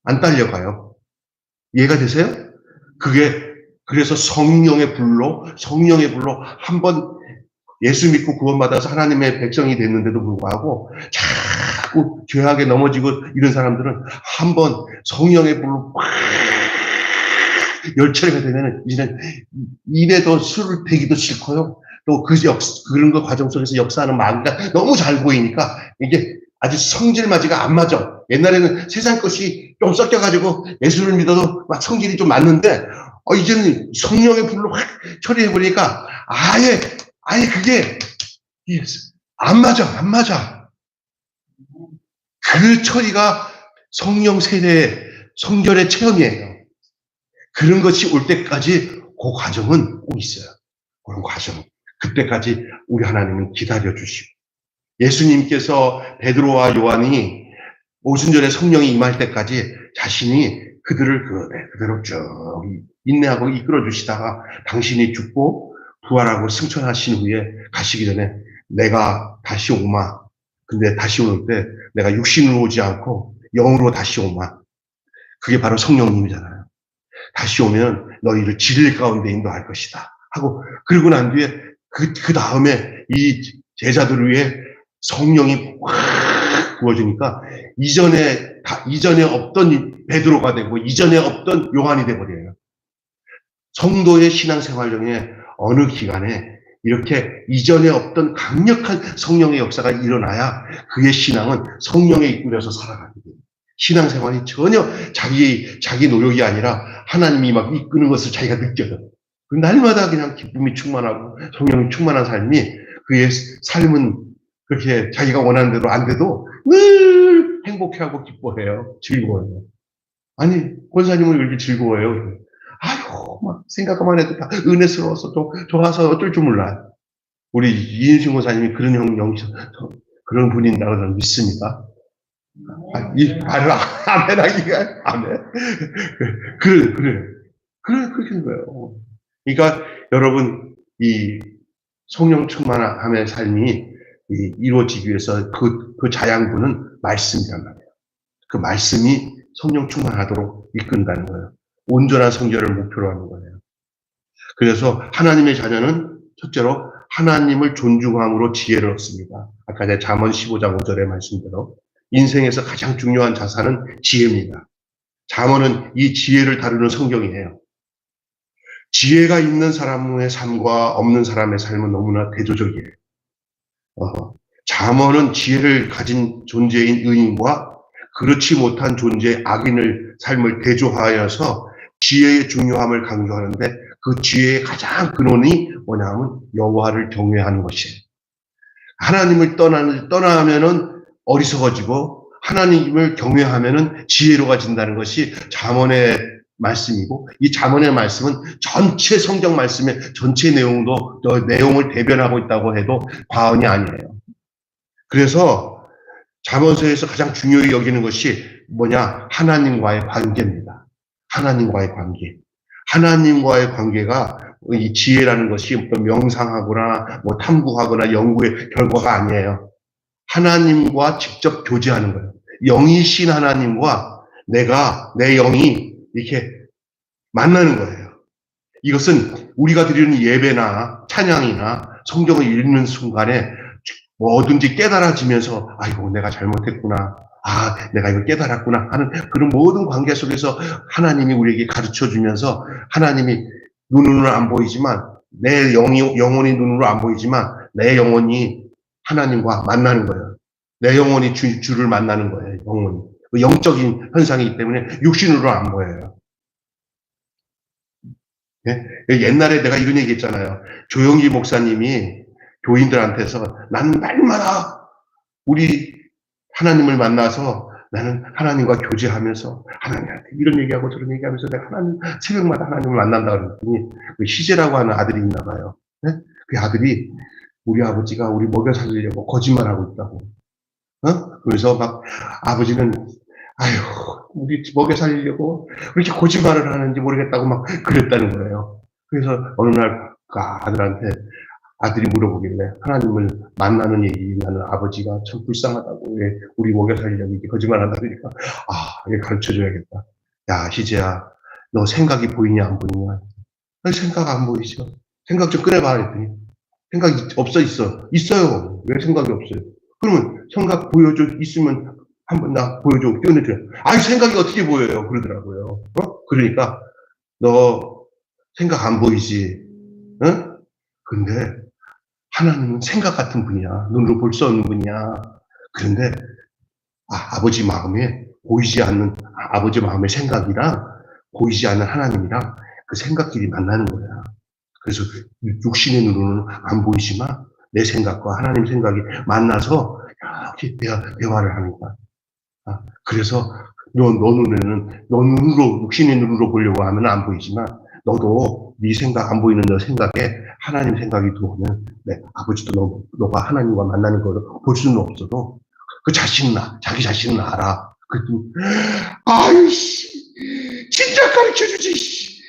안 딸려가요. 이해가 되세요? 그래서 성령의 불로 한번 예수 믿고 구원받아서 하나님의 백성이 됐는데도 불구하고 자꾸 죄악에 넘어지고 이런 사람들은 한번 성령의 불로 열처리가 되면은 이제는 입에 더 술을 대기도 싫고요. 또 그런 거 과정 속에서 역사하는 마귀가 너무 잘 보이니까 이게 아주 성질맞이가 안 맞아. 옛날에는 세상 것이 좀 섞여가지고 예수를 믿어도 막 성질이 좀 맞는데 이제는 성령의 불로 확 처리해버리니까 아예 그게 안 맞아. 그 처리가 성령 세례, 성결의 체험이에요. 그런 것이 올 때까지 그 과정은 꼭 있어요. 그런 과정. 그때까지 우리 하나님은 기다려주시고 예수님께서 베드로와 요한이 오순절에 성령이 임할 때까지 자신이 그들을 그대로 쭉 인내하고 이끌어주시다가 당신이 죽고 부활하고 승천하신 후에 가시기 전에 내가 다시 오마. 근데 다시 올 때 내가 육신으로 오지 않고 영으로 다시 오마. 그게 바로 성령님이잖아요. 다시 오면 너희를 진리 가운데 인도할 것이다. 하고 그러고 난 뒤에 그 다음에 이 제자들 위에 성령이 확 부어주니까 이전에 없던 베드로가 되고 이전에 없던 요한이 돼버려요. 성도의 신앙생활 중에 어느 기간에 이렇게 이전에 없던 강력한 성령의 역사가 일어나야 그의 신앙은 성령에 이끌려서 살아가게 돼요. 신앙생활이 전혀 자기 노력이 아니라 하나님이 막 이끄는 것을 자기가 느껴요. 날마다 그냥 기쁨이 충만하고 성령이 충만한 삶이 그의 삶은 그렇게 자기가 원하는 대로 안 돼도 늘 행복해하고 기뻐해요. 즐거워요. 아니 권사님은 왜 이렇게 즐거워요? 막 생각만 해도 다 은혜스러워서 좋아서 어쩔 줄 몰라. 우리 이인승 권사님이 그런 그런 분인다고 저는 믿습니다. 아멘하기가 아멘. 그래 그렇게 된 거예요. 그러니까 여러분 이 성령 충만함의 삶이 이루어지기 위해서 그 자양분은 말씀이란 말이에요. 그 말씀이 성령 충만하도록 이끈다는 거예요. 온전한 성결을 목표로 하는 거예요. 그래서 하나님의 자녀는 첫째로 하나님을 존중함으로 지혜를 얻습니다. 아까 제가 잠언 15장 5절의 말씀대로 인생에서 가장 중요한 자산은 지혜입니다. 잠언은 이 지혜를 다루는 성경이에요. 지혜가 있는 사람의 삶과 없는 사람의 삶은 너무나 대조적이에요. 잠언은 지혜를 가진 존재인 의인과 그렇지 못한 존재의 악인의 삶을 대조하여서 지혜의 중요함을 강조하는데 그 지혜의 가장 근원이 뭐냐면 여호와를 경외하는 것이에요. 하나님을 떠나면은 어리석어지고 하나님을 경외하면은 지혜로워진다는 것이 잠언의 말씀이고 이 잠언의 말씀은 전체 성경 말씀의 전체 내용을 대변하고 있다고 해도 과언이 아니에요. 그래서 잠언서에서 가장 중요히 여기는 것이 뭐냐? 하나님과의 관계입니다. 하나님과의 관계. 하나님과의 관계가 이 지혜라는 것이 어떤 명상하거나 뭐 탐구하거나 연구의 결과가 아니에요. 하나님과 직접 교제하는 거예요. 영이신 하나님과 내 영이 이렇게 만나는 거예요. 이것은 우리가 드리는 예배나 찬양이나 성경을 읽는 순간에 뭐든지 깨달아지면서 아이고 내가 잘못했구나. 내가 이걸 깨달았구나 하는 그런 모든 관계 속에서 하나님이 우리에게 가르쳐주면서 하나님이 눈으로는 안 보이지만 내 영혼이 눈으로 안 보이지만 내 영혼이 하나님과 만나는 거예요. 내 영혼이 주를 만나는 거예요. 영혼이. 영적인 현상이기 때문에 육신으로 안 보여요. 네? 옛날에 내가 이런 얘기 했잖아요. 조영기 목사님이 교인들한테서 나는 날마다 우리 하나님을 만나서 나는 하나님과 교제하면서 하나님한테 이런 얘기하고 저런 얘기하면서 내가 새벽마다 하나님을 만난다 그랬더니 그 희재라고 하는 아들이 있나 봐요. 네? 그 아들이 우리 아버지가 우리 먹여 살리려고 거짓말하고 있다고. 그래서 막 아버지는 우리 먹여 살리려고 왜 이렇게 거짓말을 하는지 모르겠다고 막 그랬다는 거예요. 그래서 어느 날 그 아들이 물어보길래 하나님을 만나는 얘기 나는 아버지가 참 불쌍하다고 왜 우리 먹여 살리려고 이렇게 거짓말한다 그러니까 이게 가르쳐줘야겠다. 야 희재야 너 생각이 보이냐 안 보이냐? 생각 안 보이죠. 생각 좀 꺼내봐 그랬더니 생각이 있어요. 왜 생각이 없어요? 그러면 생각 보여줘 있으면 한번 나 보여줘 띄워내줘. 생각이 어떻게 보여요? 그러더라고요. 그러니까 너 생각 안 보이지? 근데 하나님은 생각 같은 분이야. 눈으로 볼 수 없는 분이야. 그런데 아버지 마음에 보이지 않는 아버지 마음의 생각이랑 보이지 않는 하나님이랑 그 생각끼리 만나는 거야. 그래서 육신의 눈으로는 안 보이지만 내 생각과 하나님 생각이 만나서 이렇게 대화를 하는 거야. 그래서 너 눈에는 너 눈으로 육신의 눈으로 보려고 하면 안 보이지만 너도 네 생각 안 보이는 너 생각에 하나님 생각이 들어오면 아버지도 너가 하나님과 만나는 걸 볼 수는 없어도 그 자기 자신은 알아. 그랬더니 진짜 가르쳐주지.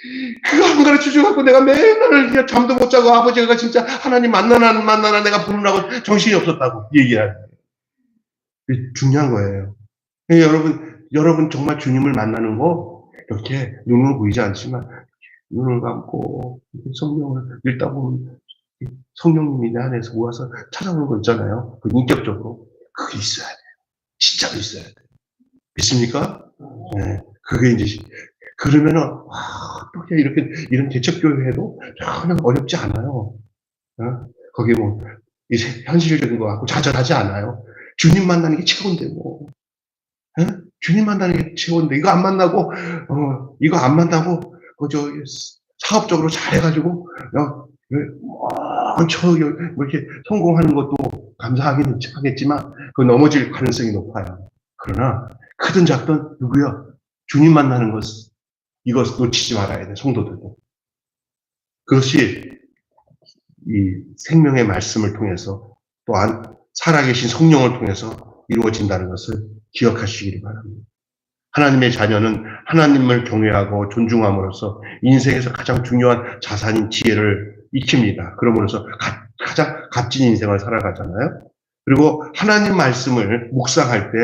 그거 안 가르쳐줘갖고 내가 맨날 잠도 못 자고 아버지가 진짜 하나님 만나나 내가 부르라고 정신이 없었다고 얘기하는 거예요. 중요한 거예요. 여러분 정말 주님을 만나는 거 이렇게 눈으로 보이지 않지만 눈을 감고 성경을 읽다 보면 성령님이 내 안에서 모아서 찾아오는 거 있잖아요. 그 인격적으로 그게 있어야 돼요. 진짜로 있어야 돼요. 믿습니까? 네. 그게 이제 그러면은 어떻게 이런 대척교회도 전혀 어렵지 않아요. 거기 현실적인 거 갖고 좌절하지 않아요. 주님 만나는 게 최고인데 뭐. 주님 만나는 게 최고인데 이거 안 만나고 사업적으로 잘해가지고 이렇게 성공하는 것도 감사하긴 하겠지만 그 넘어질 가능성이 높아요. 그러나 크든 작든 누구요? 주님 만나는 것 이것 놓치지 말아야 돼. 성도들도. 그것이 이 생명의 말씀을 통해서 또한 살아계신 성령을 통해서 이루어진다는 것을 기억하시기를 바랍니다. 하나님의 자녀는 하나님을 경외하고 존중함으로써 인생에서 가장 중요한 자산인 지혜를 익힙니다. 그러므로서 가장 값진 인생을 살아가잖아요. 그리고 하나님 말씀을 묵상할 때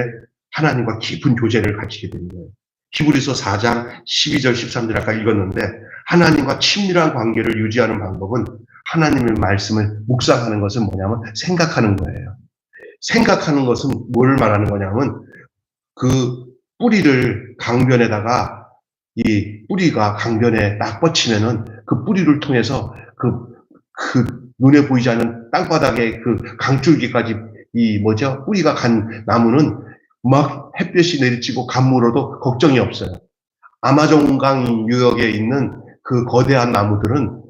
하나님과 깊은 교제를 가지게 됩니다. 히브리서 4장 12절 13절 아까 읽었는데 하나님과 친밀한 관계를 유지하는 방법은 하나님의 말씀을 묵상하는 것은 뭐냐면 생각하는 거예요. 생각하는 것은 뭘 말하는 거냐면 그 뿌리를 강변에다가 이 뿌리가 강변에 딱 뻗치면은 그 뿌리를 통해서 그 눈에 보이지 않는 땅바닥에 그 강줄기까지 뿌리가 간 나무는 막 햇볕이 내리치고 가물어도 걱정이 없어요. 아마존강 유역에 있는 그 거대한 나무들은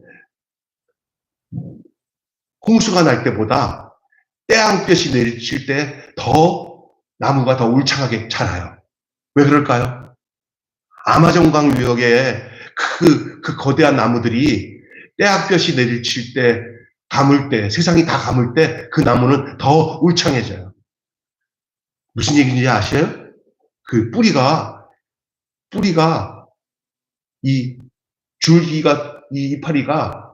홍수가 날 때보다 태양볕이 내리칠 때 더 나무가 더 울창하게 자라요. 왜 그럴까요? 아마존강 유역에 그 거대한 나무들이 태양볕이 내리칠 때, 감을 때, 세상이 다 감을 때 그 나무는 더 울창해져요. 무슨 얘기인지 아세요? 그 뿌리가 이 줄기가, 이 이파리가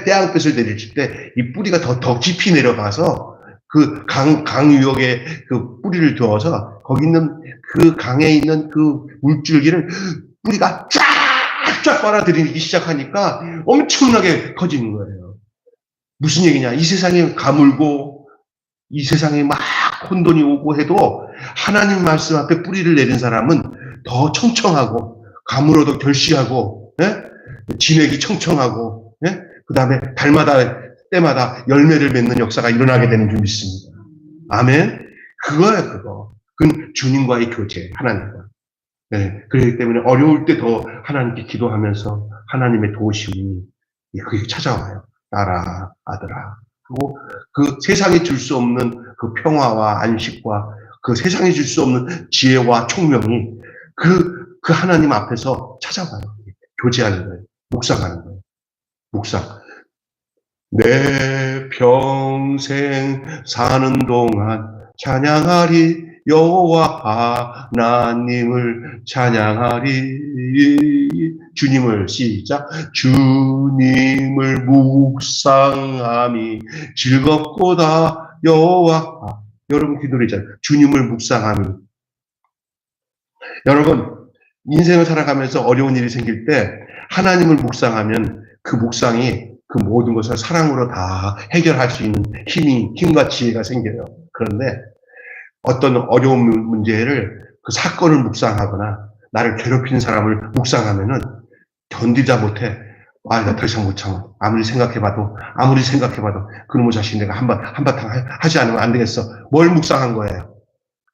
태양볕을 내리칠 때 이 뿌리가 더 깊이 내려가서 그 강 유역에 그 뿌리를 두어서 거기 있는 그 강에 있는 그 물줄기를 뿌리가 쫙쫙 빨아들이기 시작하니까 엄청나게 커지는 거예요. 무슨 얘기냐? 이 세상에 가물고 이 세상에 막 혼돈이 오고 해도 하나님 말씀 앞에 뿌리를 내린 사람은 더 청청하고 가물어도 결실하고, 예? 진액이 청청하고, 예? 그 다음에 때마다 열매를 맺는 역사가 일어나게 되는 줄 믿습니다. 아멘. 그거야 그거. 그건 주님과의 교제, 하나님과. 네, 그렇기 때문에 어려울 때 더 하나님께 기도하면서 하나님의 도우심이 그게 찾아와요. 딸아, 아들아. 그리고 그 세상이 줄 수 없는 그 평화와 안식과 그 세상이 줄 수 없는 지혜와 총명이 그 하나님 앞에서 찾아와요. 교제하는 거예요. 묵상하는 거예요. 묵상. 내 평생 사는 동안 찬양하리 여호와 하나님을 찬양하리. 주님을 시작. 주님을 묵상함이 즐겁고다 여호와. 여러분 기도리잖아요. 주님을 묵상함이. 여러분 인생을 살아가면서 어려운 일이 생길 때 하나님을 묵상하면 그 묵상이 그 모든 것을 사랑으로 다 해결할 수 있는 힘과 지혜가 생겨요. 그런데 어떤 어려운 문제를 그 사건을 묵상하거나 나를 괴롭히는 사람을 묵상하면은 견디다 못해. 나 더 이상 못 참아. 아무리 생각해봐도 그놈의 자식 내가 한바탕 하지 않으면 안 되겠어. 뭘 묵상한 거예요?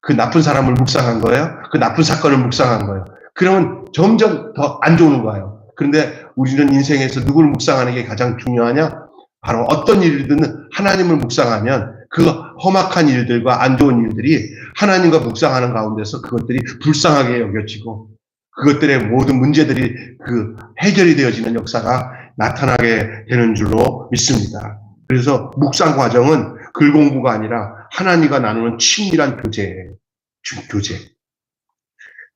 그 나쁜 사람을 묵상한 거예요? 그 나쁜 사건을 묵상한 거예요? 그러면 점점 더 안 좋은 거예요. 그런데 우리는 인생에서 누구를 묵상하는 게 가장 중요하냐? 바로 어떤 일이든 하나님을 묵상하면 그 험악한 일들과 안 좋은 일들이 하나님과 묵상하는 가운데서 그것들이 불쌍하게 여겨지고 그것들의 모든 문제들이 그 해결이 되어지는 역사가 나타나게 되는 줄로 믿습니다. 그래서 묵상 과정은 글 공부가 아니라 하나님과 나누는 친밀한 교제예요. 교제.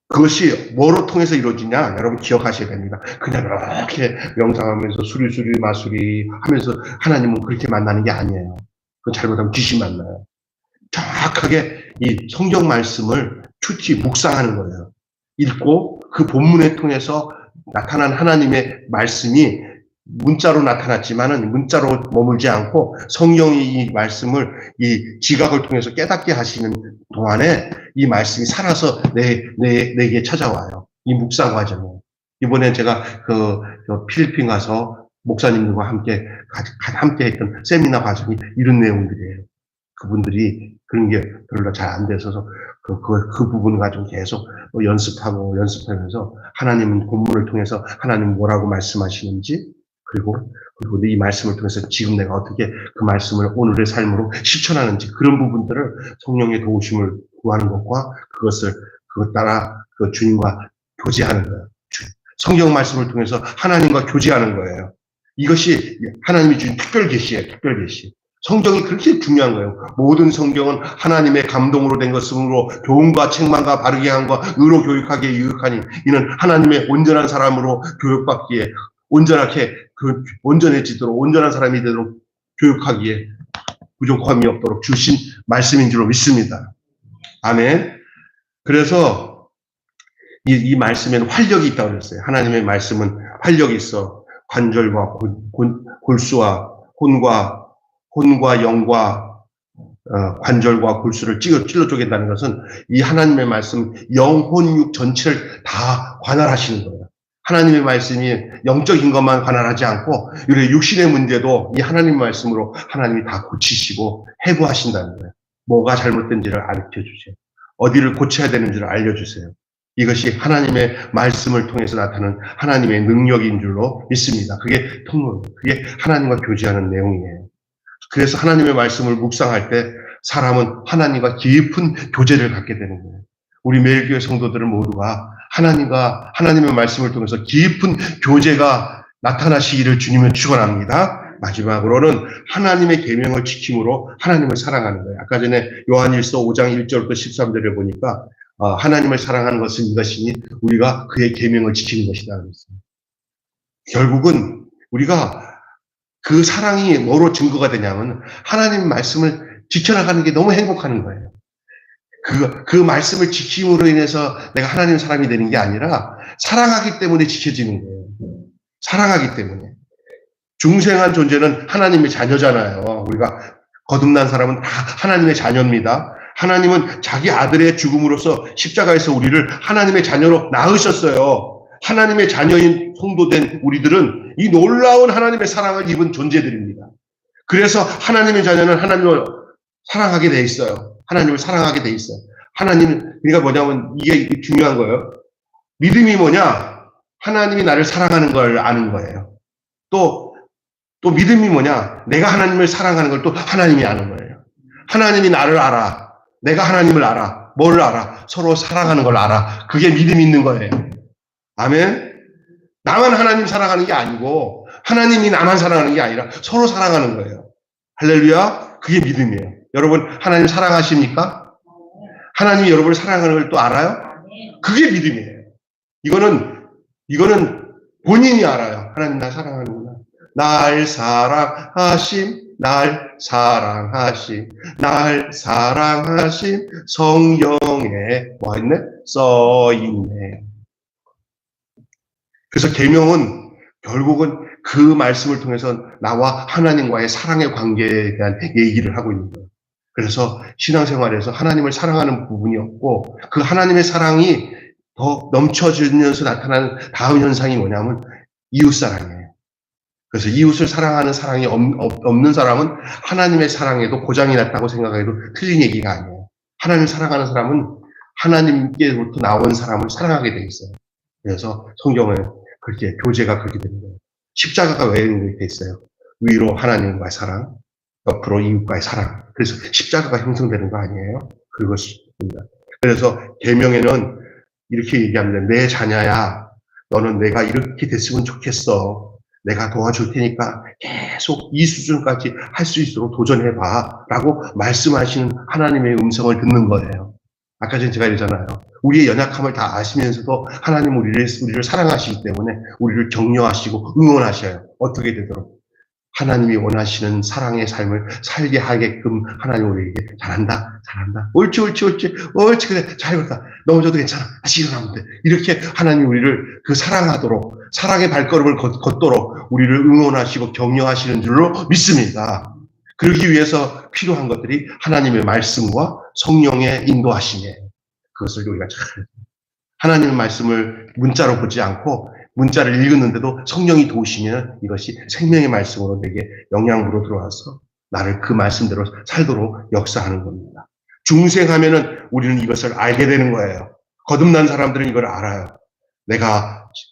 그것이 뭐로 통해서 이루어지냐? 여러분 기억하셔야 됩니다. 그냥 이렇게 명상하면서 수리수리 마수리 하면서 하나님은 그렇게 만나는 게 아니에요. 그건 잘못하면 귀신 만나요. 정확하게 이 성경 말씀을 추티 묵상하는 거예요. 읽고 그 본문에 통해서 나타난 하나님의 말씀이 문자로 나타났지만은 문자로 머물지 않고 성령이 이 말씀을 이 지각을 통해서 깨닫게 하시는 동안에 이 말씀이 살아서 내게 찾아와요. 이 묵상 과정에. 이번에 제가 그 필리핀 가서 목사님들과 함께 했던 세미나 과정이 이런 내용들이에요. 그분들이 그런 게 별로 잘 안 돼서 그 부분을 가지고 계속 연습하면서 하나님은 본문을 통해서 하나님 뭐라고 말씀하시는지 그리고 이 말씀을 통해서 지금 내가 어떻게 그 말씀을 오늘의 삶으로 실천하는지 그런 부분들을 성령의 도우심을 구하는 것과 그것 따라 그 주님과 교제하는 거예요. 성경 말씀을 통해서 하나님과 교제하는 거예요. 이것이 하나님이 주신 특별 계시예요. 특별 계시. 성경이 그렇게 중요한 거예요. 모든 성경은 하나님의 감동으로 된 것으로 교훈과 책망과 바르게 함과 의로 교육하기에 유익하니 이는 하나님의 온전한 사람으로 교육받기에 온전해지도록 온전한 사람이 되도록 교육하기에 부족함이 없도록 주신 말씀인 줄로 믿습니다. 아멘. 그래서 이 말씀에는 활력이 있다고 그랬어요. 하나님의 말씀은 활력이 있어. 관절과 골수와 혼과 영과 관절과 골수를 찔러 쪼갠다는 것은 이 하나님의 말씀 영혼 육 전체를 다 관할하시는 거예요. 하나님의 말씀이 영적인 것만 관할하지 않고 우리 육신의 문제도 이 하나님의 말씀으로 하나님이 다 고치시고 해부하신다는 거예요. 뭐가 잘못된지를 가르쳐 주세요. 어디를 고쳐야 되는지를 알려주세요. 이것이 하나님의 말씀을 통해서 나타나는 하나님의 능력인 줄로 믿습니다. 그게 통로, 그게 하나님과 교제하는 내용이에요. 그래서 하나님의 말씀을 묵상할 때 사람은 하나님과 깊은 교제를 갖게 되는 거예요. 우리 매일교회 성도들은 모두가 하나님의 말씀을 통해서 깊은 교제가 나타나시기를 주님은 축원합니다. 마지막으로는 하나님의 계명을 지킴으로 하나님을 사랑하는 거예요. 아까 전에 요한일서 5장 1절부터 13절에 보니까 하나님을 사랑하는 것은 이것이니 우리가 그의 계명을 지키는 것이다 그랬어요. 결국은 우리가 그 사랑이 뭐로 증거가 되냐면 하나님 말씀을 지켜나가는 게 너무 행복하는 거예요. 그 말씀을 지킴으로 인해서 내가 하나님 사람이 되는 게 아니라 사랑하기 때문에 지켜지는 거예요. 사랑하기 때문에. 중생한 존재는 하나님의 자녀잖아요. 우리가 거듭난 사람은 다 하나님의 자녀입니다. 하나님은 자기 아들의 죽음으로써 십자가에서 우리를 하나님의 자녀로 낳으셨어요. 하나님의 자녀인 성도된 우리들은 이 놀라운 하나님의 사랑을 입은 존재들입니다. 그래서 하나님의 자녀는 하나님을 사랑하게 돼 있어요. 하나님을 사랑하게 돼 있어요. 하나님, 그러니까 뭐냐면 이게 중요한 거예요. 믿음이 뭐냐? 하나님이 나를 사랑하는 걸 아는 거예요. 또 믿음이 뭐냐? 내가 하나님을 사랑하는 걸 또 하나님이 아는 거예요. 하나님이 나를 알아. 내가 하나님을 알아. 뭘 알아? 서로 사랑하는 걸 알아. 그게 믿음이 있는 거예요. 아멘? 나만 하나님 사랑하는 게 아니고 하나님이 나만 사랑하는 게 아니라 서로 사랑하는 거예요. 할렐루야? 그게 믿음이에요. 여러분 하나님 사랑하십니까? 하나님이 여러분을 사랑하는 걸 또 알아요? 그게 믿음이에요. 이거는 본인이 알아요. 하나님 나 사랑하는구나. 날 사랑하심 성경에 뭐했네? 써있네. 그래서 계명은 결국은 그 말씀을 통해서 나와 하나님과의 사랑의 관계에 대한 얘기를 하고 있는 거예요. 그래서 신앙생활에서 하나님을 사랑하는 부분이 없고 그 하나님의 사랑이 더 넘쳐지면서 나타나는 다음 현상이 뭐냐면 이웃사랑이에요. 그래서 이웃을 사랑하는 사랑이 없는 사람은 하나님의 사랑에도 고장이 났다고 생각해도 틀린 얘기가 아니에요. 하나님을 사랑하는 사람은 하나님께로부터 나온 사람을 사랑하게 돼 있어요. 그래서 성경은 그렇게 교제가 그렇게 되는 거예요. 십자가가 왜 이렇게 돼 있어요? 위로 하나님과의 사랑, 옆으로 이웃과의 사랑. 그래서 십자가가 형성되는 거 아니에요? 그것입니다. 그래서 계명에는 이렇게 얘기합니다. 내 자녀야, 너는 내가 이렇게 됐으면 좋겠어. 내가 도와줄 테니까 계속 이 수준까지 할 수 있도록 도전해봐. 라고 말씀하시는 하나님의 음성을 듣는 거예요. 아까 전에 제가 얘기했잖아요. 우리의 연약함을 다 아시면서도 하나님은 우리를 사랑하시기 때문에 우리를 격려하시고 응원하셔요. 어떻게 되도록. 하나님이 원하시는 사랑의 삶을 살게 하게끔 하나님 우리에게 잘한다. 옳지. 그래. 잘 했다. 넘어져도 괜찮아. 다시 일어나면 돼. 이렇게 하나님 우리를 그 사랑하도록, 사랑의 발걸음을 걷도록 우리를 응원하시고 격려하시는 줄로 믿습니다. 그러기 위해서 필요한 것들이 하나님의 말씀과 성령의 인도하심이에요. 그것을 우리가 잘 하나님의 말씀을 문자로 보지 않고 문자를 읽었는데도 성령이 도우시면 이것이 생명의 말씀으로 내게 영향으로 들어와서 나를 그 말씀대로 살도록 역사하는 겁니다. 중생하면은 우리는 이것을 알게 되는 거예요. 거듭난 사람들은 이걸 알아요.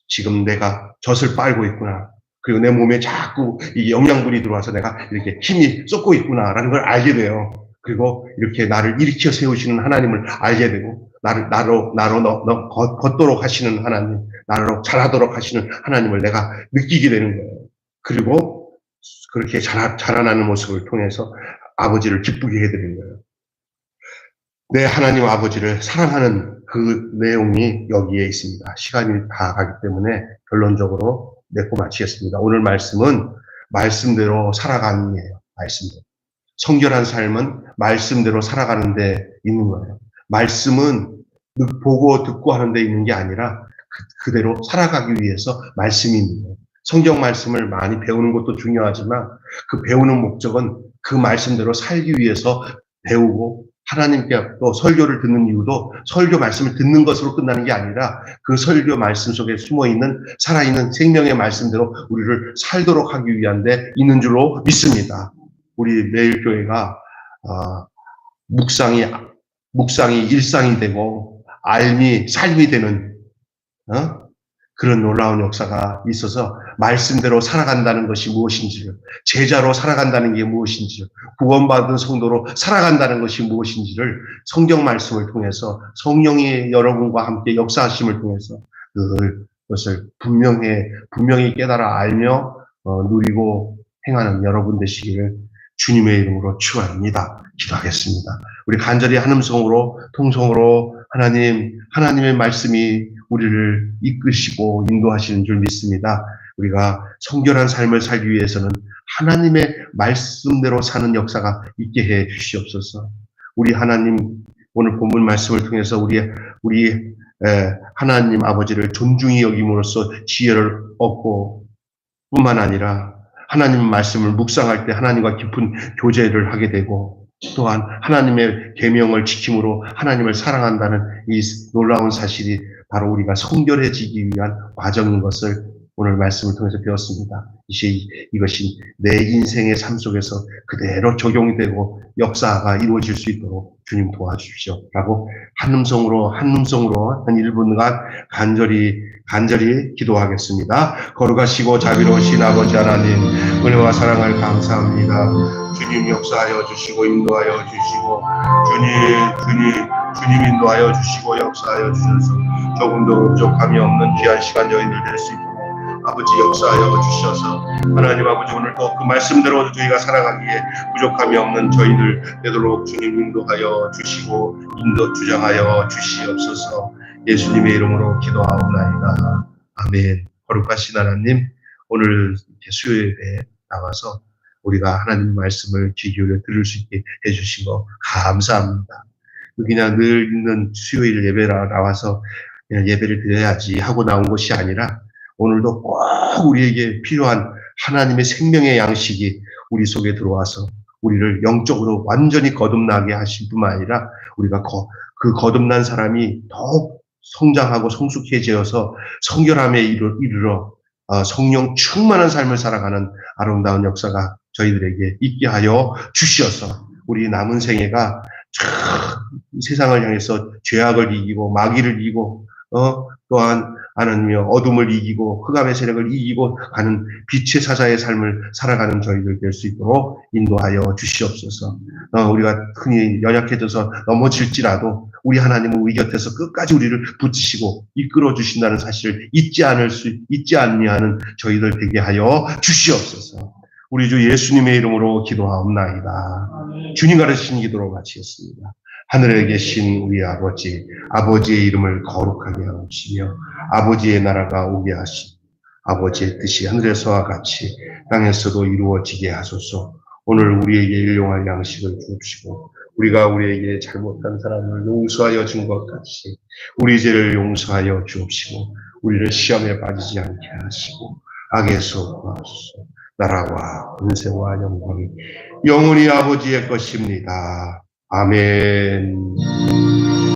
지금 내가 젖을 빨고 있구나. 그리고 내 몸에 자꾸 이 영양분이 들어와서 내가 이렇게 힘이 쏟고 있구나라는 걸 알게 돼요. 그리고 이렇게 나를 일으켜 세우시는 하나님을 알게 되고 나로 걷도록 하시는 하나님, 나로 자라도록 하시는 하나님을 내가 느끼게 되는 거예요. 그리고 그렇게 자라나는 모습을 통해서 아버지를 기쁘게 해드리는 거예요. 내 하나님 아버지를 사랑하는 그 내용이 여기에 있습니다. 시간이 다 가기 때문에 결론적으로 맺고 마치겠습니다. 오늘 말씀은 말씀대로 살아가는 거예요. 말씀대로. 성결한 삶은 말씀대로 살아가는 데 있는 거예요. 말씀은 보고 듣고 하는 데 있는 게 아니라 그대로 살아가기 위해서 말씀이 있는 거예요. 성경 말씀을 많이 배우는 것도 중요하지만 그 배우는 목적은 그 말씀대로 살기 위해서 배우고 하나님께 또 설교를 듣는 이유도 설교 말씀을 듣는 것으로 끝나는 게 아니라 그 설교 말씀 속에 숨어있는 살아있는 생명의 말씀대로 우리를 살도록 하기 위한 데 있는 줄로 믿습니다. 우리 매일교회가 묵상이 일상이 되고 삶이 삶이 되는 그런 놀라운 역사가 있어서 말씀대로 살아간다는 것이 무엇인지를, 제자로 살아간다는 게 무엇인지를, 구원받은 성도로 살아간다는 것이 무엇인지를 성경 말씀을 통해서 성령이 여러분과 함께 역사하심을 통해서 그것을 분명히 깨달아 알며 누리고 행하는 여러분 되시기를 주님의 이름으로 축원합니다. 기도하겠습니다. 우리 간절히 한 음성으로 통성으로 하나님의 말씀이 우리를 이끄시고 인도하시는 줄 믿습니다. 우리가 성결한 삶을 살기 위해서는 하나님의 말씀대로 사는 역사가 있게 해 주시옵소서. 우리 하나님, 오늘 본문 말씀을 통해서 우리 하나님 아버지를 존중히 여김으로써 지혜를 얻고 뿐만 아니라 하나님 말씀을 묵상할 때 하나님과 깊은 교제를 하게 되고 또한 하나님의 계명을 지킴으로 하나님을 사랑한다는 이 놀라운 사실이 바로 우리가 성결해지기 위한 과정인 것을 오늘 말씀을 통해서 배웠습니다. 이것이 내 인생의 삶 속에서 그대로 적용이 되고 역사가 이루어질 수 있도록 주님 도와주십시오. 라고 한 음성으로 한 1분간 간절히 기도하겠습니다. 거룩하시고 자비로우신 아버지 하나님, 은혜와 사랑을 감사합니다. 주님 역사하여 주시고 인도하여 주시고 주님 인도하여 주시고 역사하여 주셔서 조금도 부족함이 없는 귀한 시간 저희들 될 수 있도록 아버지 역사하여 주셔서 하나님 아버지 오늘도 그 말씀대로 저희가 살아가기에 부족함이 없는 저희들 되도록 주님 인도하여 주시고 주장하여 주시옵소서. 예수님의 이름으로 기도하옵나이다. 아멘. 거룩하신 하나님, 오늘 수요일에 나와서 우리가 하나님 말씀을 귀 기울여 들을 수 있게 해주신 거 감사합니다. 그냥 늘 있는 수요일 예배라 나와서 그냥 예배를 드려야지 하고 나온 것이 아니라 오늘도 꼭 우리에게 필요한 하나님의 생명의 양식이 우리 속에 들어와서 우리를 영적으로 완전히 거듭나게 하실 뿐만 아니라 우리가 그 거듭난 사람이 더욱 성장하고 성숙해져서 성결함에 이르러 성령 충만한 삶을 살아가는 아름다운 역사가 저희들에게 있게 하여 주시어서 우리 남은 생애가 세상을 향해서 죄악을 이기고 마귀를 이기고 또한 하나님의 어둠을 이기고 흑암의 세력을 이기고 가는 빛의 사자의 삶을 살아가는 저희들 될 수 있도록 인도하여 주시옵소서. 우리가 흔히 연약해져서 넘어질지라도 우리 하나님은 우리 곁에서 끝까지 우리를 붙이시고 이끌어 주신다는 사실을 잊지 아니하는 저희들 되게 하여 주시옵소서. 우리 주 예수님의 이름으로 기도하옵나이다. 주님 가르치신 기도로 마치겠습니다. 하늘에 계신 우리 아버지의 이름을 거룩하게 하시며 아버지의 나라가 오게 하시고 아버지의 뜻이 하늘에서와 같이 땅에서도 이루어지게 하소서. 오늘 우리에게 일용할 양식을 주옵시고 우리가 우리에게 잘못한 사람을 용서하여 준 것 같이 우리 죄를 용서하여 주옵시고 우리를 시험에 빠지지 않게 하시고 악에서 구하소서. 나라와 권세와 영광이 영원히 아버지의 것입니다. 아멘.